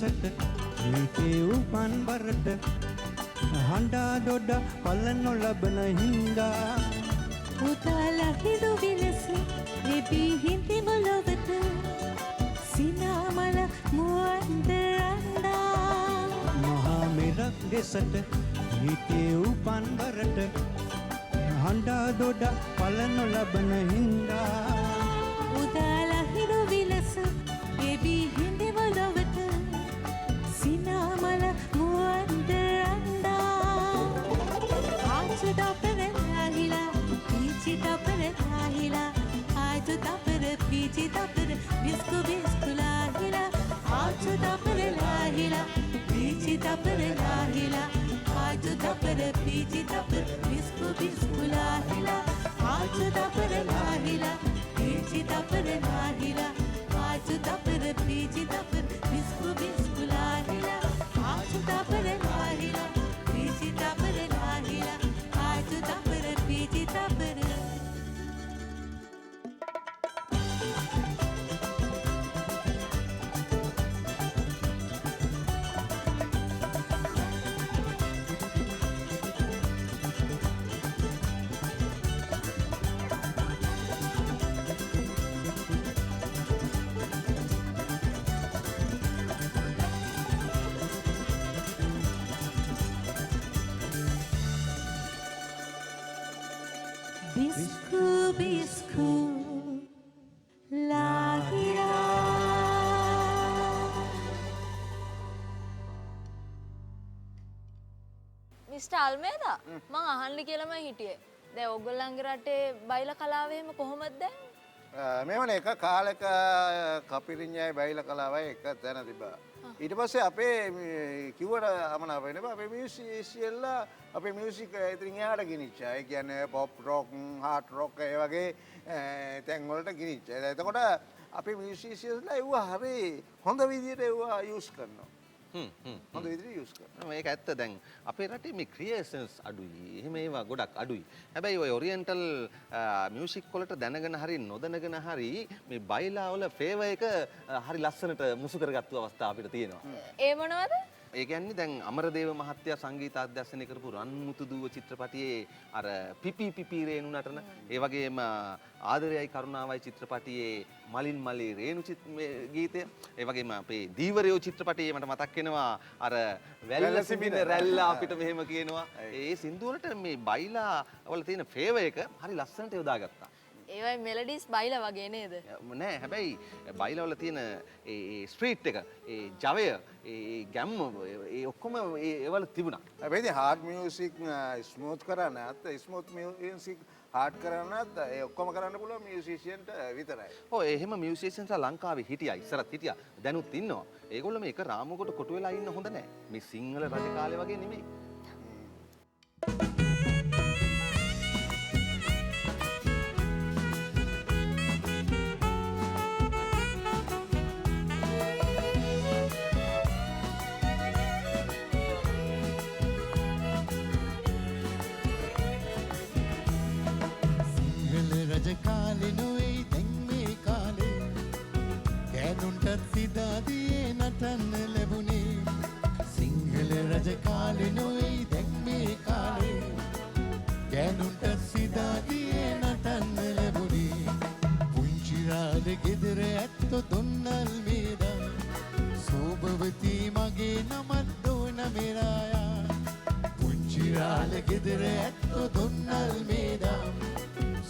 ගෙසට ඒකේ උපන් බරට හඬා දොඩ පල නොලබන හින්දා පුතාලා හිරු විලස එබී හිඳි මොලොවට සිනාමල මුවන්ද රන්දා මහා මෙරක් ගෙසට ඒකේ උපන් බරට හඬා දොඩ පල නොලබන හින්දා පුතාලා හිරු විලස එබී හිඳි මොලොවට සිනාමල මුවන්ද රන්දා ආචු දපරලාහිලා පීචි දපරලාහිලා ආචු දපර පීචි දපර බිස්කු බිස්කුලාහිලා ආචු දපරලාහිලා පීචි දපරලාහිලා ආචු දපර පීචි දපර බිස්කු බිස්කුලාහිලා ආචු දපරලාහිලා පීචි දපරලාහිලා ආචු දපර පීචි දපර බිස්කු බිස්කුලාහිලා ආචු දපරලාහිලා පීචි දපරලාහිලා ආචු දපර පීචි දපර Biscu, biscu, lahira. මිස්ටර් අල්මේදා මං අහන්න කියලාම හිටියේ. දැන් ඔයගොල්ලන්ගේ රටේ බයිලා කලාව එහෙම කොහොමද දැන්? මෙවන එක කාලෙක කපිරිඤ්ඤායි බයිලා කලාවයි එක තැන තිබ්බා. ඊට පස්සේ අපේ කිව්වට අමනාප වෙනවා අපේ මියුසිෂියන්ලා අපේ මියුසික් ඉතින් එහාට ගෙනිච්චා. ඒ කියන්නේ පොප් රොක්, හાર્ඩ් රොක් ඒ වගේ තැන් වලට ගෙනිච්චා. එතකොට අපේ මියුසිෂියන්ලා ඒව හරි හොඳ විදියට ඒව යූස් කරනවා. හොඳ විදියට යූස් කරනවා. මේක ඇත්ත. දැන් අපේ රටේ මේ ක්‍රියේෂන්ස් අඩුයි. එහෙම ඒවා ගොඩක් අඩුයි. හැබැයි ඔය ඔරියන්ටල් මියුසික් වලට දැනගෙන හරි නොදැනගෙන හරි මේ බයිලා වල ෆේවර් එක හරි ලස්සනට මුසු කරගත්තු අවස්ථා අපිට තියෙනවා. ඒ මොනවද? ඒ කියන්නේ දැන් අමරදේව මහත්තයා සංගීත අධ්‍යක්ෂණය කරපු රන්මුතු දුව චිත්‍රපටියේ අර පිපි පිපි රේණු නටන ඒ වගේම ආදරයයි කරුණාවයි චිත්‍රපටියේ මලින් මලේ රේණු ගීතය ඒ වගේම අපේ දීවරයෝ චිත්‍රපටියේ මට මතක් වෙනවා අර වැල්ල සිඹින රැල්ල අපිට මෙහෙම කියනවා ඒ සින්දු වලට මේ බයිලා වල තියෙන ෆේවර් එක හරි ලස්සනට යොදාගත්තා. ඒවයි මෙලඩිස් බයිලා වගේ නේද? නෑ හැබැයි බයිලා වල තියෙන ඒ ස්ට්‍රීට් එක ඒ ජවය ඒ ගැම්ම ඒ ඔක්කොම ඒවල තිබුණා. හැබැයි හાર્ඩ් මියුසික් ස්මූත් කරන්නත් ස්මූත් මියුසික් හાર્ඩ් කරන්නත් ඒ ඔක්කොම කරන්න පුළුවන් මියුසිෂියන්ට විතරයි. ඔව් එහෙම මියුසිෂියන්ස්ලා ලංකාවේ හිටියා ඉස්සරත් හිටියා දැනුත් ඉන්නවා. ඒගොල්ලෝ මේක රාමුවකට කොටු වෙලා ඉන්න හොඳ නෑ. මේ සිංහල රජ කාලේ වගේ නෙමෙයි. කාලේ නොවේ දැන් මේ කාලේ කෑනුන්ටත් සිතාදියේ නටන්න ලැබුණේ සිංහල රජ කාලේ නොවේ දැන් මේ කාලේ කෑනුන්ටත් සිතාදියේ නටන්න ලැබුණේ පුංචි රාළ ගෙදර ඇත්තෝ දොන්නල් මේදා සෝභවතී මගේ නමත් දෝන මෙරායා පුංචි රාළ ගෙදර ඇත්තෝ දොන්නල් මේදා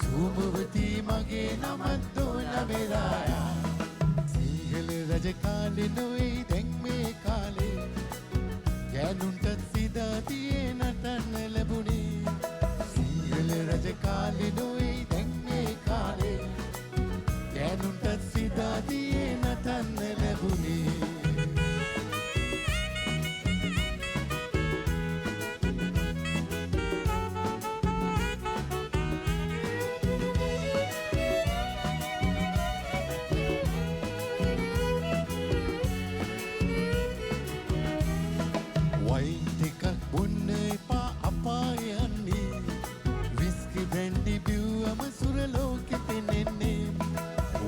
සූභවතී මගේ නමත් දෝන මෙරායා සිංහල රජ කාලේ නොවේ දැන් මේ කාලේ ගෑනුන්ටත් සිතාදියේ නටන්න ලැබුණේ සිංහල රජ කාලේ නොවේ දැන් මේ කාලේ ගෑනුන්ටත් සිතාදියේ නටන්න ලැබුණේ සුරලෝකෙ පෙනෙන්නේ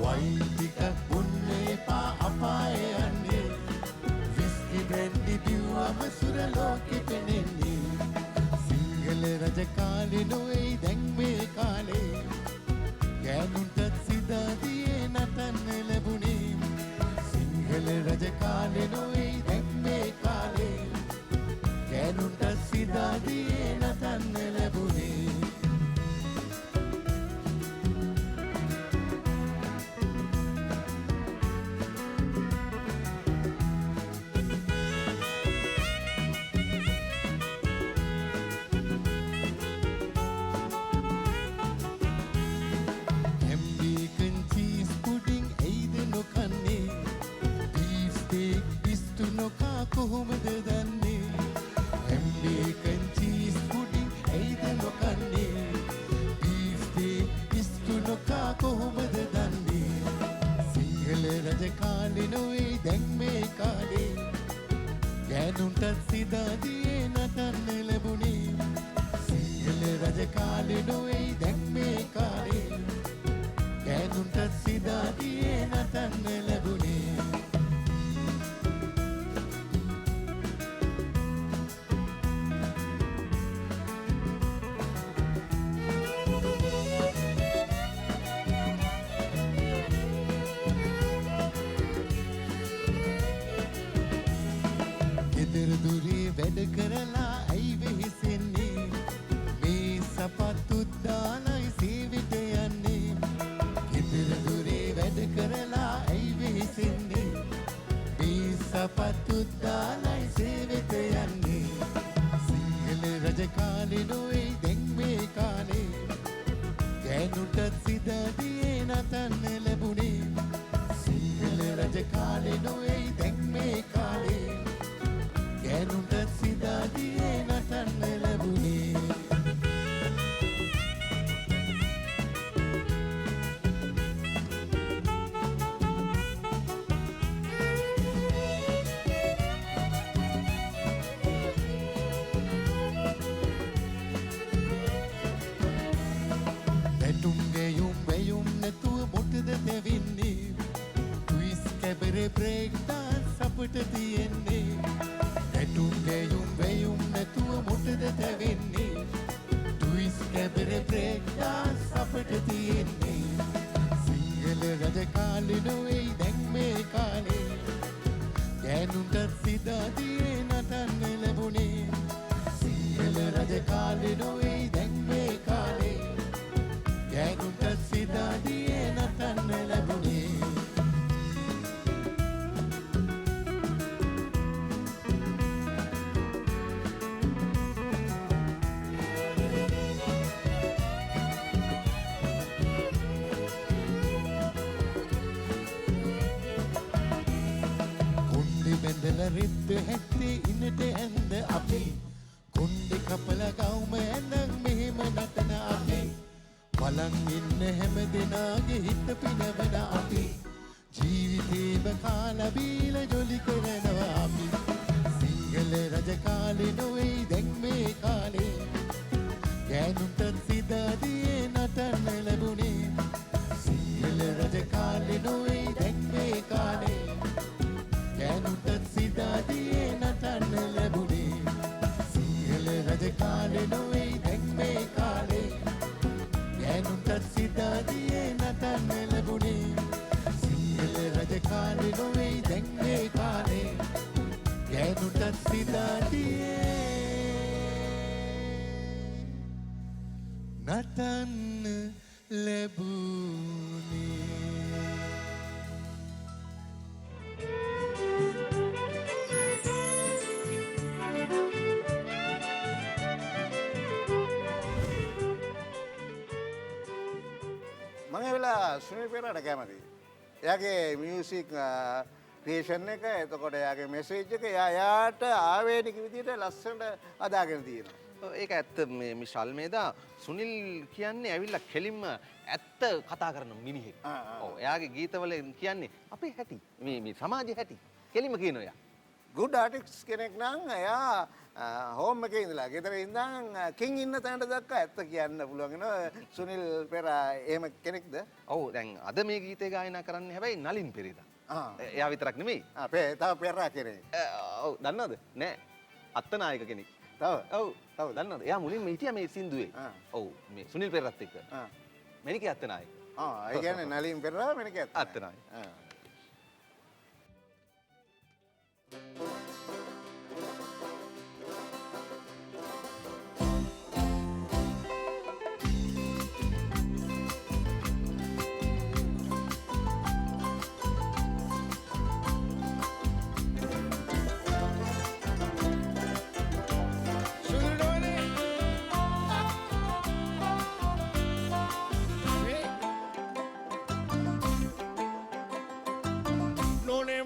වයින් ටිකක් බොන්න එපා අපාය යන්නේ ගෑනුට සිදදියේ නටන්න ලැබුණේ සිංහල රජ කාලේ නොවෙයි දැන් මේ කාලේ ගෑනුට සිදදියේ නටන්න ලැබුණේ දෙවින්නේ ට්විස් කැබරේ බ්‍රේක් ඩාන්ස් අපට තියෙන්නේ ගැටුම් ගැයුම් වැයුම් නැතුව මොටද තැවෙන්නේ ට්විස් කැබරේ බ්‍රේක් ඩාන්ස් අපට තියෙන්නේ සිංහල රජ කාලේ නොවෙයි දැන් මේ කාලේ ගෑනුන්ට සිතාදියේ නටන්න ලැබුණේ සිංහල රජ කාලේ නොවෙයි දැන් මේ කාලේ ගෑනුන්ට සිතාදියේ නටන්න ලැබුණේ කුණ්ඩි බැඳලා රෙද්ද හැත්තේ ඉනට ඇඳ අපි කුණ්ඩි කපලා ගවුම ඇඳන් මෙහෙම නටන අපි බලන් ඉන්න හැම දෙනාගේ හිත පිනවන අපි ජීවිතේම කාලා බීලා ජොලි කරනවා අපි සිංහල රජ කාලේ නොවෙයි දැන් මේ කාලේ ගෑනුන්ට සිතාදියේ නටන්න ලැබුණේ සිංහල රජ කාලේ නොවෙයි දැන් මේ කාලේ ගෑනුන්ට සිතාදියේ නටන්න ලැබුණේ සිංහල රජ කාලේ නොවෙයි දැන් මේ කාලේ ගෑනුන්ට සිතාදියේ නටන්න ලැබුණේ සිංහල රජ කාලේ නොවෙයි දැන් මේ කාලේ ගෑනුන්ට සිතාදියේ නටන්න ලැබුණේ මම වෙලා සුනිල් පෙරේරාට කැමතියි. එයාගේ මියුසික් ක්‍රියේෂන් එක එතකොට එයාගේ මෙසේජ් එක එයාට ආවේනික විදිහට ලස්සනට අදාගෙන තියෙනවා. ඒක ඇත්ත මේ ශල්මේදා සුනිල් කියන්නේ ඇවිල්ලා කෙලින්ම ඇත්ත කතා කරන මිනිහෙක්. ඔව් එයාගේ ගීතවල කියන්නේ අපේ හැටි. මේ සමාජයේ හැටි. කෙලින්ම කියනවා එයා. ගුඩ් ආටිස්ට් කෙනෙක් නම් එයා හෝම් එකේ ඉඳලා ගෙදර ඉඳන් කිං ඉන්න තැනට දක්වා ඇත්ත කියන්න පුළුවන් වෙනවා. සුනිල් පෙරේරා එහෙම කෙනෙක්ද? ඔව් දැන් අද මේ ගීතේ ගායනා කරන්නේ හැබැයි නලින් පෙරේරා. එයා විතරක් නෙමෙයි. තව පෙරේරා කෙනෙක්. ඔව් දන්නවද? නෑ. අත්තනායක කෙනෙක්. තව? ඔව්. තව දන්නවද? එයා මුලින්ම හිටියා මේ සින්දුවේ. ඔව් මේ සුනිල් පෙරේරාත් එක්ක. මෙනිකේ අත්තනායක. ඒ කියන්නේ නලින් පෙරේරා මෙනිකේ අත්තනායක.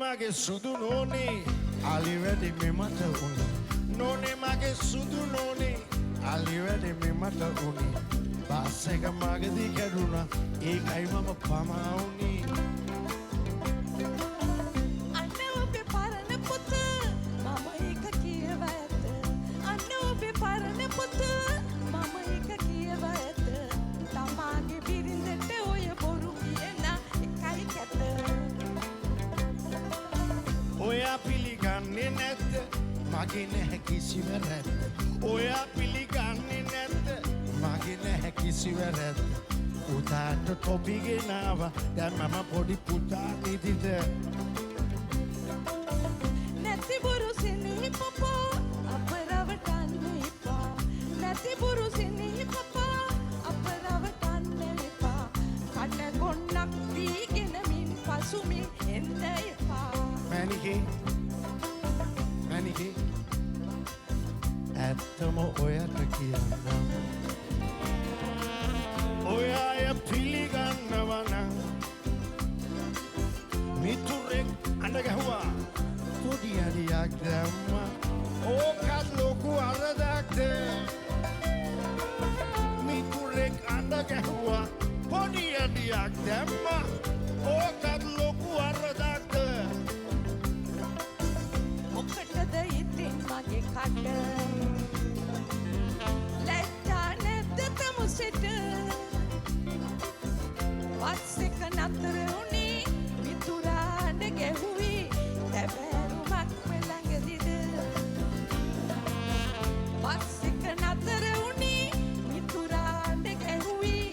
මගේ සුදු නෝනේ අලි වැඩි මෙමට උනේ නෝනේ මගේ සුදු නෝනේ අලි වැඩි මෙමට උනේ බස් එක මගදී කැඩුනා ඒකයි මම පමා උනේ අන්න ඔබේ පරණ පුත මම ඒක කියව ඇත අන්න ඔබේ පරණ පුත මම ඒක කියව ඇත තමාගේ බිරිඳට ඔය බොරු කියන එකයි කැත ඔයා පිළිගන්නේ නැද්ද මගේ නැහැ කිසි වැරැද්ද ඔයා පිළිගන්නේ නැද්ද මගේ නැහැ කිසි වැරැද්ද උදාට තොපි ගෙනාවා දැන් මම පොඩි පුතා නිදිද නැති බොරු සිනහි පපා අප රවටන්න එපා නැති බොරු සිනහි පපා අප රවටන්න එපා කට ගොන්නක් වීගෙන මින් පසුමින් එන්න එපා මැනිකේ ඇත්තම ඔයට කියන්න ඔයාය කොඩියක් දැම්මා ඕකත් ලොකු වරදක්ද මොකටද ඉතින් මගේ කට ලැජ්ජා නැද්ද තමුසෙට බස් එක නතර වුණේ මිතුරාට ගැහුවේ තැබෑරුමක් වෙළඟදිද බස් එක නතර වුණේ මිතුරාට ගැහුවේ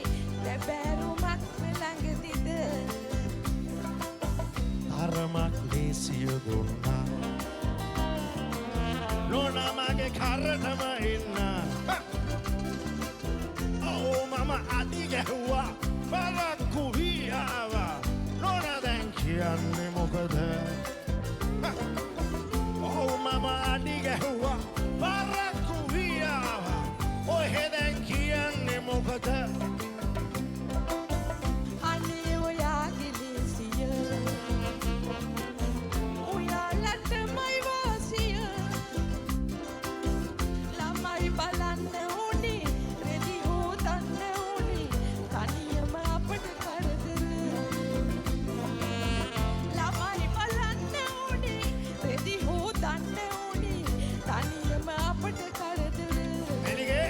තැබෑරුමක් වෙළඟදිද තරමක් ලේසිය දුන්නා නෝනා මගේ කරටම එන්න ඔව් මම අඩි ගැහුවා පරක්කු වියාවා නෝනා දැන් කියන්නේ මොකද ඔව් මම අඩි ගැහුවා පරක්කු වියාවා ඔහෙ දැන් කියන්නේ මොකද අනේ ඔයාගේ ලේසිය ඔයාලටමයි වාසිය ළමයි බලන්න ඕනේ රෙදි හොදන්න ඕනේ තනියම අපට කරදර ළමයි බලන්න ඕනේ රෙදි හොදන්න ඕනේ තනියම අපට කරදර එනිගේ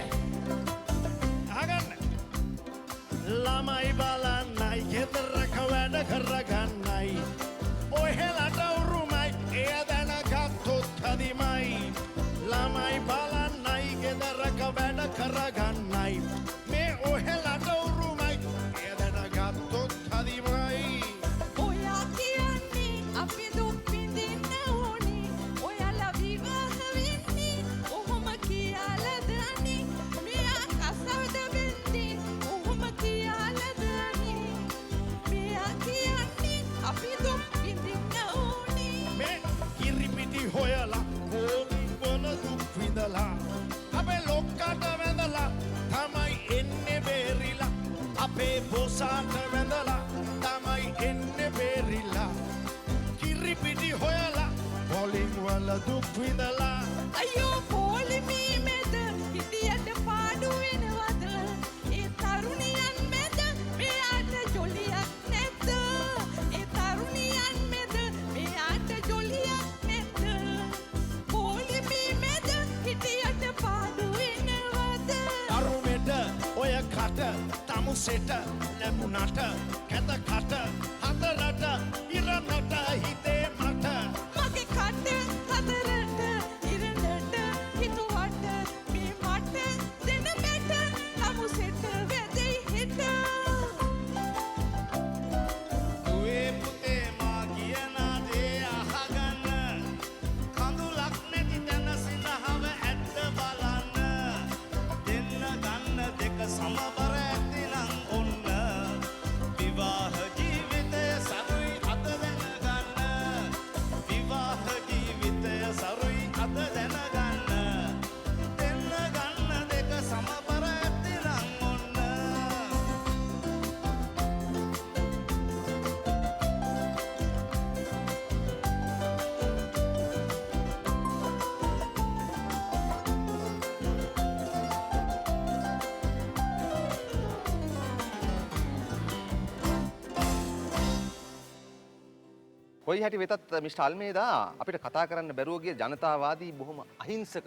අහගන්න ළමයි බලන්නයි ගෙදරක වැඩ කරගන්නයි ඔහෙලට උරුමයි එය දැනගත්තොත් හදිමයි ළමයි බලන්නයි ගෙදරක වැඩ කරගන්නයි මේ ඔහෙලට උරුමයි එය දැනගත්තොත් හදිමයි ඔයා කියන්නේ අපි දුක් විඳින්න ඕනේ ඔයාලා විවාහ වෙන්නේ ඔහොම කියාලද අනේ මෙයා කසවද වෙන්නේ ඔහොම කියාලද අනේ මෙයා කියන්නේ අපි දුක් විඳින්න ඕනේ මේ කිරිපිටි හොයලා කෝමි වල දුක් විඳලා අපේ ලොක්කට වැඳලා තමයි එන්නේ බේරිලා අපේ බොසාට වැඳලා තමයි එන්නේ බේරිලා කිරිපිටි හොයලා පොලින් වල දුක් විඳලා අයියෝ පොලිමේ මැද හිටියට පාඩු වෙනවද ඒ තරුණියන් මැද මෙයාට ජොලියක් නැද්ද ඒ තරුණියන් මැද මෙයාට ජොලියක් නැද්ද පොලිමේ මැද හිටියට පාඩු වෙනවද අරුමෙට ඔය කට තමුසෙට ලැබුණට කැත කට හතරට ඉරණට හිතේ මට මගේ කට හතරට ඉරණට හිතුවට මේ මට දෙන මැට තමුසෙට වැදෙයි හෙට දුවේ පුතේ මා කියන දේ අහගන්න කඳුලක් නැති තැන සිනහව ඇත්ත බලන්න දෙන්න ගන්න දෙක සමබර ඇතිනම් ඔන්න විවාහ ජීවිතය සරුයි අද දැනගන්න විවාහ ජීවිතය සරුයි අද දැනගන්න දෙන්න ගන්න දෙක සමබර ඇතිනම් ඔන්න කොයි හැටි වෙතත් මිස්ටර් අල්මේදා අපිට කතා කරන්න බැරුව ගිය ජනතාවාදී බොහොම අහිංසක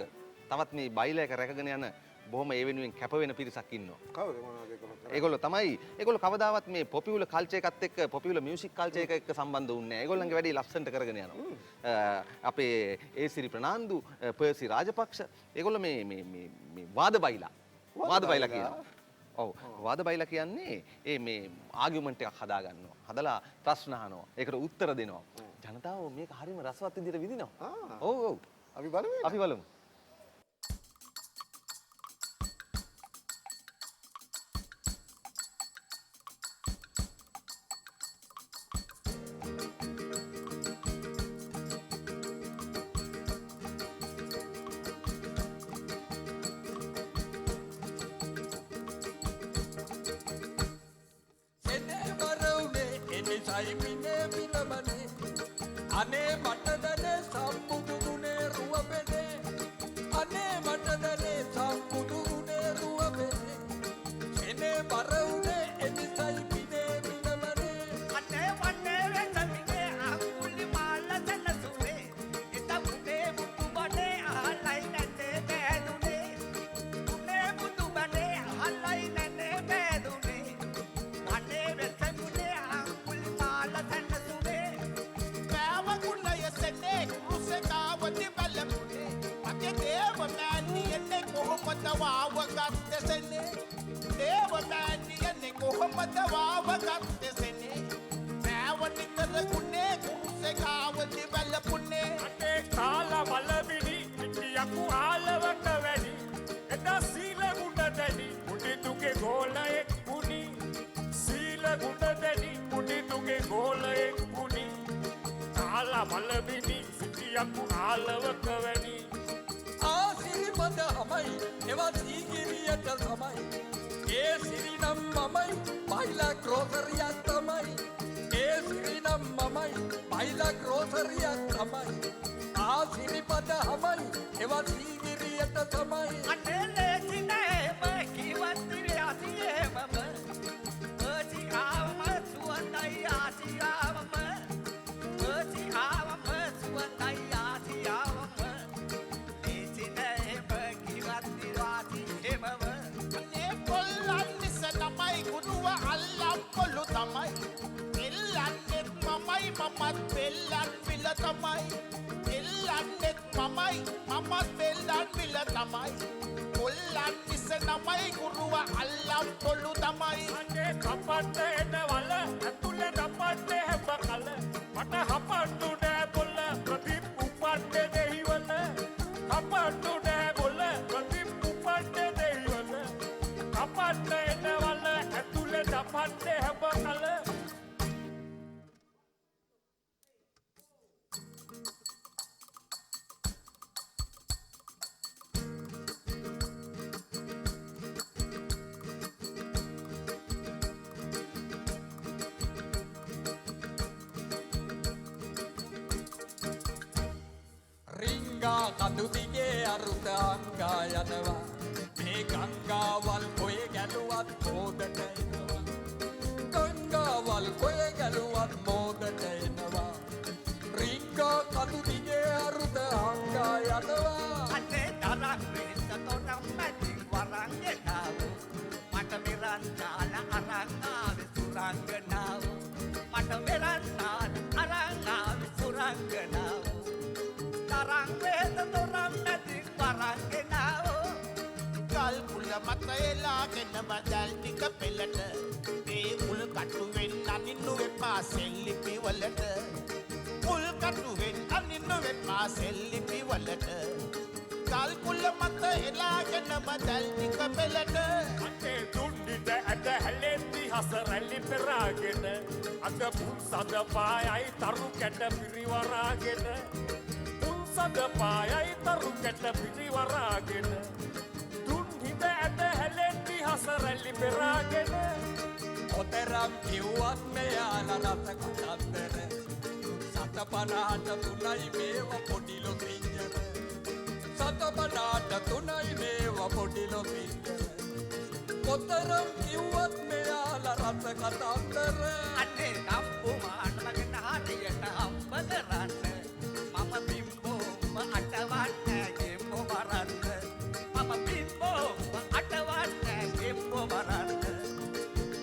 තවත් මේ බයිලා එක රැකගෙන යන බොහොම ඒ වෙනුවෙන් කැප වෙන පිරිසක් ඉන්නවා. කවුද මොනවද ඒකම ඒගොල්ලෝ කවදාවත් මේ පොපියුලර් කල්චර් එකත් එක්ක පොපියුලර් මියුසික් කල්චර් එක එක්ක සම්බන්ධ වුණේ නැහැ. ඒගොල්ලන්ගේ වැඩේ ලස්සනට කරගෙන යනවා. අපේ ඒසිරි ප්‍රනාන්දු, පර්සි රාජපක්ෂ ඒගොල්ලෝ මේ වාද බයිලා කියනවා. ඔව් වාද බයිලා කියන්නේ මේ ආගියුමන්ට් එකක් හදා ගන්නවා. හදලා ප්‍රශ්න අහනවා. ඒකට උත්තර දෙනවා. ජනතාව මේක හරිම රසවත් විදිහට විඳිනවා. ඔව් අපි බලමු එනිසයි මිනේ මිලමනේ අනේ මටදනේ සම්බුදු ගුණේ රුවබෙනේ අනේ මටදනේ සම්බුදු ගුණේ රුවබෙනේ එනේ බර උනේ එනිසයි මිනේ කොහොමද වාව ගත්තෙසෙනේ නෑවනිතර ගුණේ කුරුසේ කාවදි වැළපුනේ අනේ කාලා වලබිනි පිටියකු ආලවට වැඩි එදා සීල ගුණ දැඩි මුඩිතුගේ ගෝලයෙක් වුණි සීල ගුණ දැඩි මුඩිතුගේ ගෝලයෙක් වුණි කාලා වලබිනි පිටියකු ආලවක වැඩි ආසිරිපද හමයි එවත් සීගිරියට තමයි ඒ සිරිනම් මමයි බයිලා ග්‍රෝසරියක් තමයි ඒ සිරිනම් මමයි බයිලා ග්‍රෝසරියක් තමයි ආසිරිපද හමයි එවත් සීගිරියට තමයි අනේ ලේසි නෑ කිවත් විලාසියේ මම ඔසි ආවම සුවඳයි ආසියාවම ඔසි ආවම සුවඳයි ආසියාවම ලේසි නෑ කිවත් විලාසියේ මම අනේ කොල්ලන් මිස තමයි ගුරුව අල්ලම් කොල්ලු තමයි එල්ලන්නෙත් මමයි මමත් බෙල්ලන් විල තමයි එල්ලන්නෙත් මමයි මමත් බෙල්ලන් විල තමයි කොල්ලන් මිස නමයි ගුරුව අල්ලම් කොල්ලු තමයි අනේ කපන්න එනවල ඇතුලේ නපන්නේ හැම කල මට හපන්නු නෑ බොල්ල ප්‍රදීප් උපන්නේ දෙහිවල හපන්නු නෑ බොල්ල ප්‍රදීප් උපන්නේ දෙහිවල කපන්න එනවල ඇතුලේ නපන්නේ හැම කල රිංගා කඳු දිගේ අරුත අංගා යනවා මේ ගංගාවල් කොය ගැලුවත් මෝදට එනවා ගංගාවල් කොය ගැලුවත් මෝදට එනවා රිංගා කඳු දිගේ අරුත අංගා යනවා අනේ තරක් වෙන්න තොරම් මැටි වරංගෙනාව මට මෙරන් දාන අරන් ආවේ සුරංගනාව මට මෙරන් දාන අරන් ආවේ සුරංගනාව තරං වේද තොරම් මැටි වරංගෙනාව කල් කුල මත එලාගෙන බදල් ටික පෙළට මේ උල් කටු වෙන්න අනින්නු එපා සෙල්ලිපි වලට උල් කටු වෙන්න අනින්නු එපා සෙල්ලිපි වලට කල් කුල මත එලාගෙන බදල් ටික පෙළට අනේ දුන්නිට ඇට හැලෙන්දි හස රැලි පෙරාගෙන අද පුන් සද පායයි තරු කැට පිරිවරාගෙන පුන් සද පායයි තරු කැට පිරිවරාගෙන දුන්නිට ඇට හැලෙන්දි හස රැලි පෙරාගෙන ඔතරම් කිව්වත් මෙයාලා රස කතන්දර සත පනාට තුනයි මේව පොඩිලො පිංජර සත පනාට තුනයි මේව පොඩිලො පිංජර ඔතරම් කිව්වත් මෙයාලා රස කතන්දර අනේ කම්පු මානලගෙන හරියට හම්බ කරන්න මම බිම්බෝම අටවන්න ගෙම්බෝ වරන්න මම බිම්බෝම අටවන්න ගෙම්බෝ වරන්න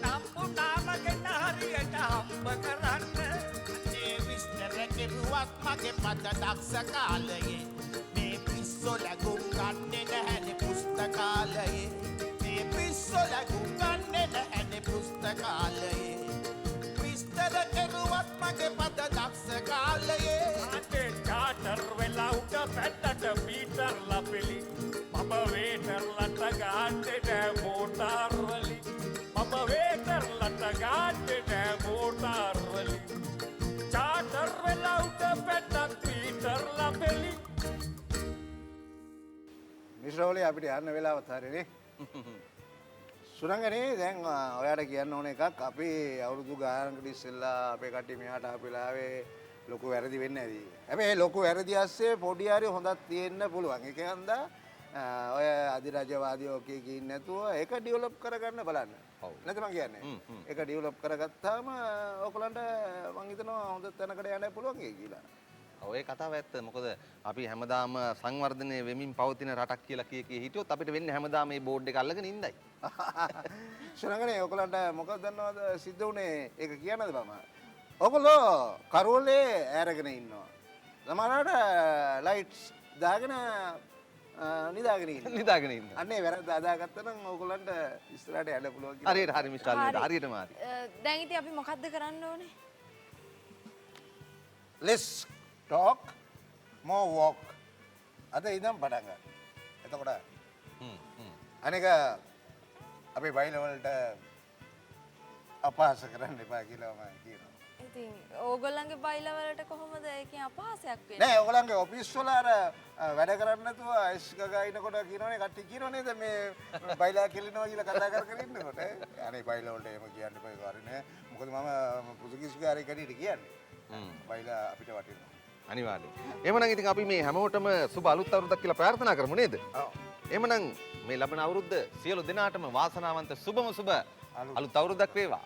කම්පු නාමගෙන හරියට හම්බ කරන්න අනේ විස්තර කෙරුවත් මගේ පද දක්ෂ කාලයේ මේ පිස්සෝ ලැබුම් ගන්නේ නැහැනේ පුස්තකාලයේ මේ පිස්සෝ ලැබුම් ගන්නේ නැහැනේ පුස්තකාලයේ විස්තර කෙරුවත් මගේ පද දක්ෂ කාලයේ අනේ චාටර් වෙලා උඩ පැත්තට පීටර්ලා පිළි මම වේටර්ලට ගාන්නේ නෑ මෝටාර් වලින් මම වේටර්ලට ගාන්නේ නෑ මෝටාර් වලින් චාටර් වෙලා උඩ පැත්තට පීටර්ලා පිළි මිශ්‍රෝලේ අපිට යන්න වෙලාවත් හරිනේ සුරංගනේ දැන් ඔයාට කියන්න ඕන එකක් අපි අවුරුදු ගානකට ඉස්සෙල්ලා අපේ කට්ටිය මෙහාට ආපු වෙලාවේ ලොකු වැරදි වෙන්නේ නැති. හැබැයි ලොකු වැරදි ඇස්සේ පොඩි හරි හොඳක් තියෙන්න පුළුවන්. ඒක හන්දා ඔය අධිරාජ්‍යවාදී ඔකේ කියින් නැතුව ඒක ඩෙවලොප් කරගන්න බලන්න. ඔව්. නැත්නම් මම කියන්නේ. ඒක ඩෙවලොප් කරගත්තාම ඔයගලන්ට මම හිතනවා හොඳ තැනකට යන්න පුළුවන් කියලා. ඔය කතාව ඇත්ත. මොකද අපි හැමදාම සංවර්ධනය වෙමින් පවතින රටක් කියලා කිය හිටියොත් අපිට වෙන්නේ හැමදාම මේ බෝඩ් එක අල්ලගෙන ඉඳයි. ශරංගනේ ඔයගලන්ට මොකක්ද දන්නවද සිද්ධ වුනේ? ඒක කියන්නද මම? ඔයගොල්ලෝ කරවලේ ඈරගෙන ඉන්නවා. සමහරවිට ලයිට්ස් දාගෙන නිදාගෙන ඉන්න. නිදාගෙන ඉන්න. අන්නේ වැරද්ද අදාගත්තා නම් ඕගොල්ලන්ට ඉස්සරහට යන්න පුළුවන් කියලා. හරියට හරි මිස්ටර් අල්මේදා හරියටම හරි. දැන් ඉතින් අපි මොකද්ද කරන්න ඕනේ? Let's talk more walk. අද ඉඳන් පටන් ගන්න. එතකොට අනික අපේ බයිලවලට අපහාස කරන්න එපා කියලා මම කියනවා. ඉතින් ඕගොල්ලන්ගේ බයිලවලට කොහොමද ඒකෙන් අපහාසයක් වෙන්නේ? නෑ ඕගොල්ලන්ගේ ඔෆිස් වල අර වැඩ කරන්නේ නැතුව අයිස් ගගා ඉනකොට කියනවනේ කට්ටිය කියනව නේද මේ බයිලා කෙලිනවා කියලා කතා කර කර ඉන්නකොට අනේ බයිලා වලට එහෙම කියන්න එපා ඒක හරි නෑ මොකද මම පුදුකිස්කාරයෙක් කඩේට කියන්නේ බයිලා අපිට වටිනවා අනිවාර්යයෙන්. එහෙමනම් ඉතින් අපි මේ හැමෝටම සුබ අලුත් අවුරුද්දක් කියලා ප්‍රාර්ථනා කරමු නේද? ඔව්. එහෙමනම් මේ ලබන අවුරුද්ද සියලු දෙනාටම වාසනාවන්ත සුබම සුබ අලුත් අවුරුද්දක් වේවා.